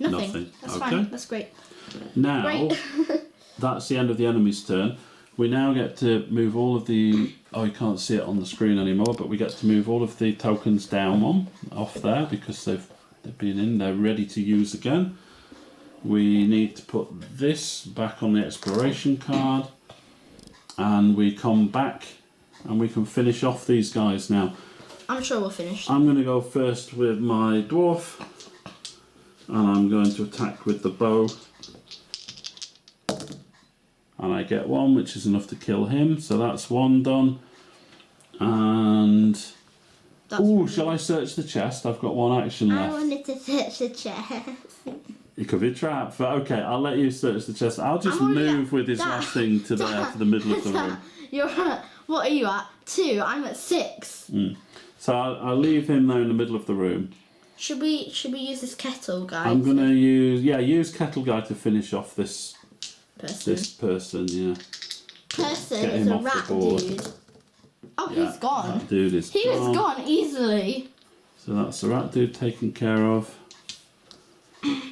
Nothing. That's fine. That's great. Now, that's the end of the enemy's turn. We now get to move all of the... Oh, you can't see it on the screen anymore, but we get to move all of the tokens down off there because they've been in. They're ready to use again. We need to put this back on the exploration card. And we come back and we can finish off these guys now. I'm sure we'll finish. I'm going to go first with my dwarf. And I'm going to attack with the bow. And I get 1, which is enough to kill him. So that's 1 done. And Oh, shall I search the chest? I've got one action I left. wanted to search the chest. It could be a trap, but okay, I'll let you search the chest. I'll just move with his last thing to there, to the middle of the room. You're at, what are you at? 2. I'm at 6. So I'll leave him there in the middle of the room. Should we use this kettle guy? I'm gonna use kettle guy to finish off this person. Yeah. Person Get is him a off the rat board. dude. Oh, Yeah, he's gone. That dude is He was gone easily. So that's the rat dude taken care of.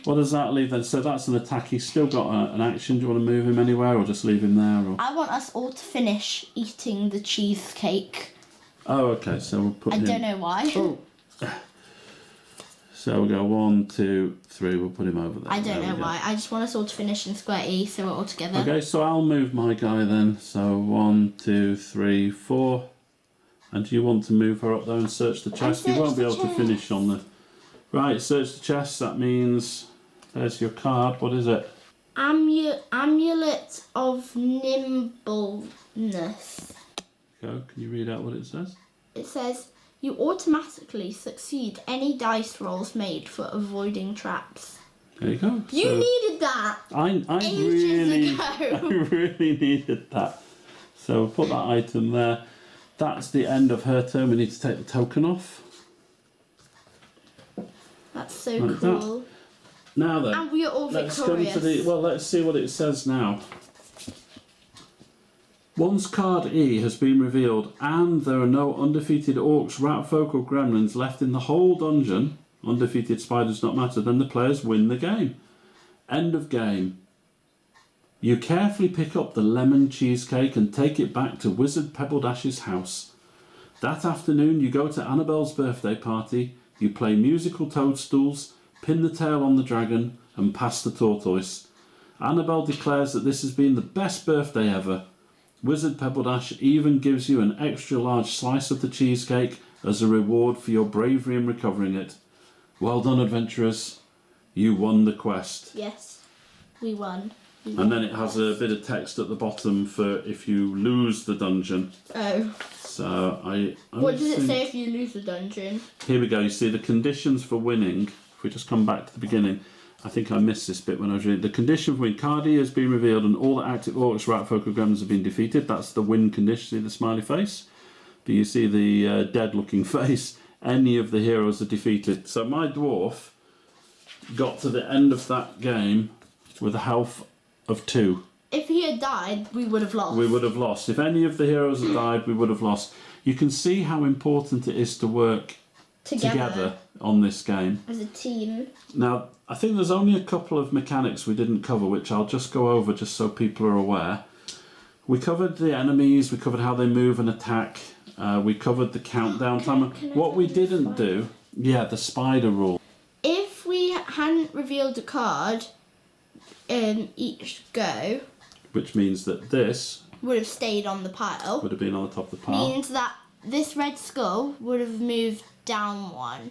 What does that leave then? So that's an attack. He's still got an action. Do you want to move him anywhere or just leave him there? Or? I want us all to finish eating the cheesecake. Oh, okay. So we'll put I him... don't know why. Oh. So we'll go 1, 2, 3. We'll put him over there. I don't know why. I just want us all to finish in square E so we're all together. Okay, so I'll move my guy then. So 1, 2, 3, 4. And do you want to move her up there and search the chest? You won't be able to finish on the... Right, search the chest. That means there's your card. What is it? Amulet of Nimbleness. Go. Can you read out what it says? It says, you automatically succeed any dice rolls made for avoiding traps. There you go. You needed that I really needed that. So we'll put that item there. That's the end of her turn. We need to take the token off. That's so Like cool. that. Now then, And we are all let's victorious. come to the... Well, let's see what it says now. Once card E has been revealed and there are no undefeated orcs, ratfolk or gremlins left in the whole dungeon, undefeated spiders not matter, then the players win the game. End of game. You carefully pick up the lemon cheesecake and take it back to Wizard Pebbledash's house. That afternoon you go to Annabelle's birthday party, you play musical toadstools, pin the tail on the dragon and pass the tortoise. Annabelle declares that this has been the best birthday ever. Wizard Pebbledash even gives you an extra large slice of the cheesecake as a reward for your bravery in recovering it. Well done, adventurers. You won the quest. Yes, we won. And then it has a bit of text at the bottom for if you lose the dungeon. Oh. So What does it say if you lose the dungeon? Here we go. You see the conditions for winning. If we just come back to the beginning. I think I missed this bit when I was reading. The condition for win. Card E has been revealed and all the active orcs, ratfolk, or gremlins have been defeated. That's the win condition. See the smiley face? But you see the dead-looking face. Any of the heroes are defeated. So my dwarf got to the end of that game with a health of 2. If he had died, we would have lost. We would have lost. If any of the heroes had died, we would have lost. You can see how important it is to work together on this game. As a team. Now, I think there's only a couple of mechanics we didn't cover, which I'll just go over just so people are aware. We covered the enemies, we covered how they move and attack, we covered the countdown timer. What we didn't do, the spider rule. If we hadn't revealed a card each go, which means that this would have stayed on the pile. Would have been on the top of the pile. Means that this red skull would have moved down 1.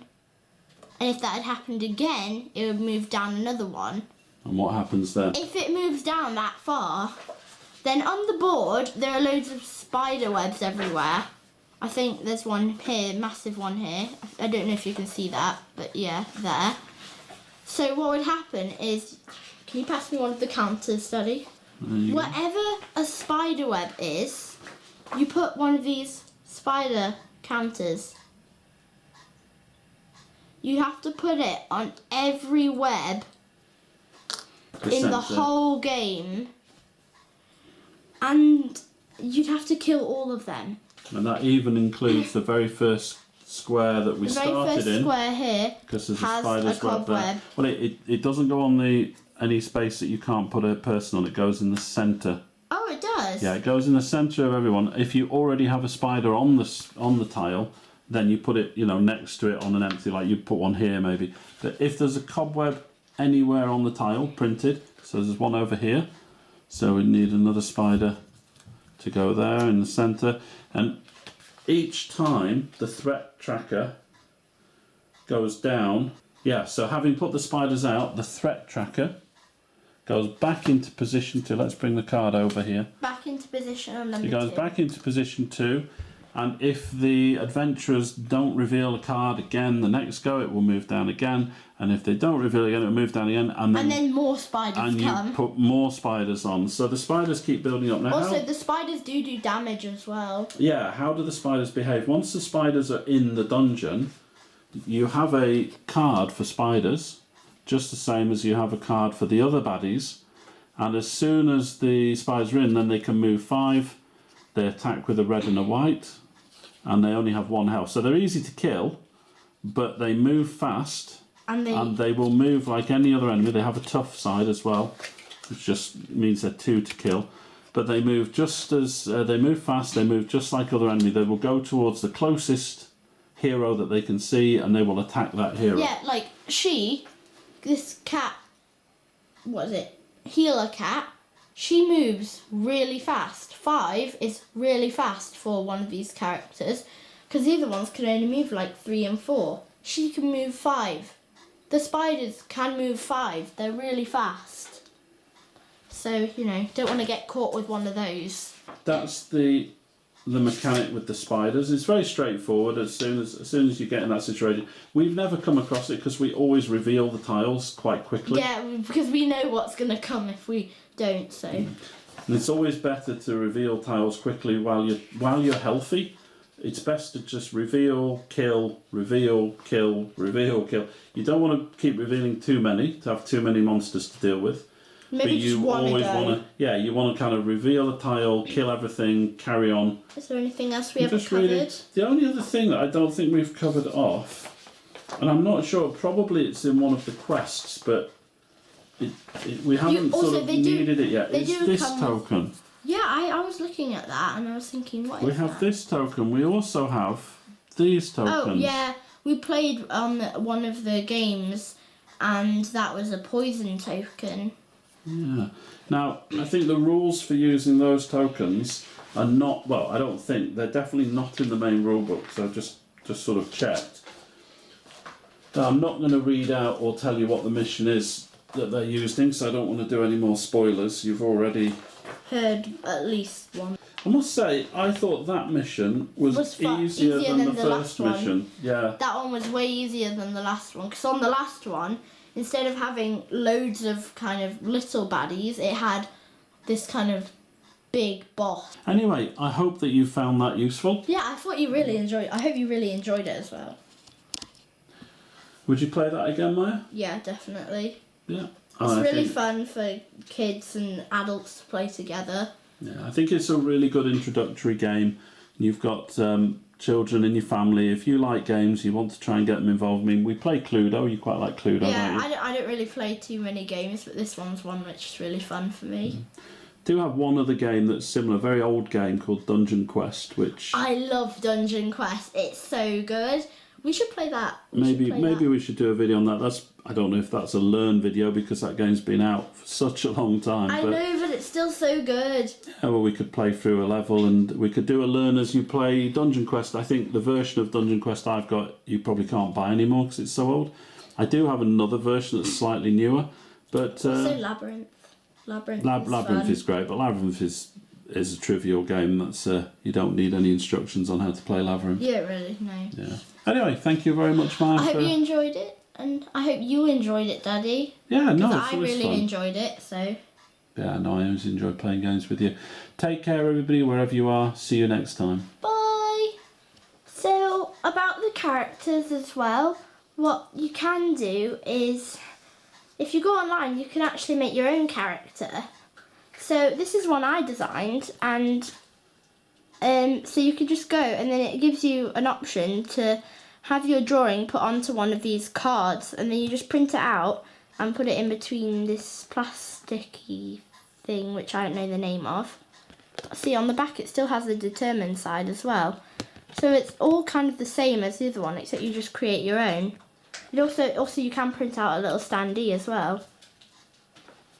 And if that had happened again, it would move down another 1. And what happens then? If it moves down that far, then on the board there are loads of spider webs everywhere. I think there's one here, massive one here. I don't know if you can see that, but yeah, there. So what would happen is, can you pass me one of the counters, Daddy? Whatever a spider web is, you put one of these spider counters. You have to put it on every web in the whole game. And you'd have to kill all of them. And that even includes the very first square that we started in. The very first square here because there's has a spider's a cobweb. web there. Well, it doesn't go on any space that you can't put a person on. It goes in the centre. Oh, it does? Yeah, it goes in the centre of everyone. If you already have a spider on the tile, then you put it, next to it on an empty, like you put one here maybe. But if there's a cobweb anywhere on the tile printed, so there's one over here, so we need another spider to go there in the centre. And each time the threat tracker goes down, so having put the spiders out, the threat tracker goes back into position 2. Let's bring the card over here. Back into position on number 2. It goes back into position 2, And if the adventurers don't reveal a card again the next go, it will move down again. And if they don't reveal again, it will move down again. And then more spiders and come. you put more spiders on. So the spiders keep building up. Now, also, the spiders do damage as well. Yeah, how do the spiders behave? Once the spiders are in the dungeon, you have a card for spiders, just the same as you have a card for the other baddies. And as soon as the spiders are in, then they can move 5. They attack with a red and a white, and they only have 1 health. So they're easy to kill, but they move fast, and they will move like any other enemy. They have a tough side as well, which just means they're 2 to kill. But they move just as they move fast. They move just like other enemy. They will go towards the closest hero that they can see, and they will attack that hero. Yeah, like this cat, what is it? Healer cat. She moves really fast. 5 is really fast for one of these characters, because the other ones can only move like 3 and 4. She can move 5. The spiders can move 5. They're really fast. So, don't want to get caught with one of those. That's the mechanic with the spiders. It's very straightforward. As soon as you get in that situation, we've never come across it because we always reveal the tiles quite quickly. Yeah, because we know what's going to come if we don't. So. And it's always better to reveal tiles quickly while you're healthy. It's best to just reveal, kill, reveal, kill, reveal, kill. You don't want to keep revealing too many to have too many monsters to deal with. Maybe just one always want to, you want to kind of reveal a tile, kill everything, carry on. Is there anything else we haven't covered? Really, the only other thing that I don't think we've covered off, and I'm not sure, probably it's in one of the quests, but we haven't needed it yet. It's this token. Yeah, I was looking at that and I was thinking, what is that? We have this token. We also have these tokens. Oh, yeah. We played on one of the games and that was a poison token. Yeah. Now, I think the rules for using those tokens are not, well, I don't think, they're definitely not in the main rulebook, so I've just sort of checked. Now, I'm not going to read out or tell you what the mission is that they're using, so I don't want to do any more spoilers. You've already heard at least one. I must say, I thought that mission was easier than the first mission. Yeah. That one was way easier than the last one, because on the last one, instead of having loads of kind of little baddies, it had this kind of big boss. Anyway, I hope that you found that useful. Yeah, I thought you really enjoyed it. I hope you really enjoyed it as well. Would you play that again, Maya? Yeah, definitely. Yeah. It's really fun for kids and adults to play together. Yeah, I think it's a really good introductory game. You've got children in your family. If you like games, you want to try and get them involved. I mean, we play Cluedo. You quite like Cluedo, don't you? I don't really play too many games, but this one's one which is really fun for me. Do have one other game that's similar, a very old game called Dungeon Quest, which I love Dungeon Quest. It's so good. We should play that. Maybe we should do a video on that. I don't know if that's a learn video because that game's been out for such a long time. I know, but it's still so good. Yeah, well, we could play through a level and we could do a learn as you play Dungeon Quest. I think the version of Dungeon Quest I've got, you probably can't buy anymore because it's so old. I do have another version that's slightly newer, but also Labyrinth. Labyrinth is great, but Labyrinth is a trivial game. That's you don't need any instructions on how to play Labyrinth. Yeah, really, no. Yeah. Anyway, thank you very much, Maya. I hope you enjoyed it, and I hope you enjoyed it, Daddy. Yeah, no, it's I always really fun. enjoyed it, so. Yeah, no, I always enjoy playing games with you. Take care, everybody, wherever you are. See you next time. Bye. So, about the characters as well, what you can do is, if you go online, you can actually make your own character. So this is one I designed, and so you can just go, and then it gives you an option to have your drawing put onto one of these cards, and then you just print it out and put it in between this plasticky thing, which I don't know the name of. See, on the back it still has the determined side as well. So it's all kind of the same as the other one, except you just create your own. It also you can print out a little standee as well.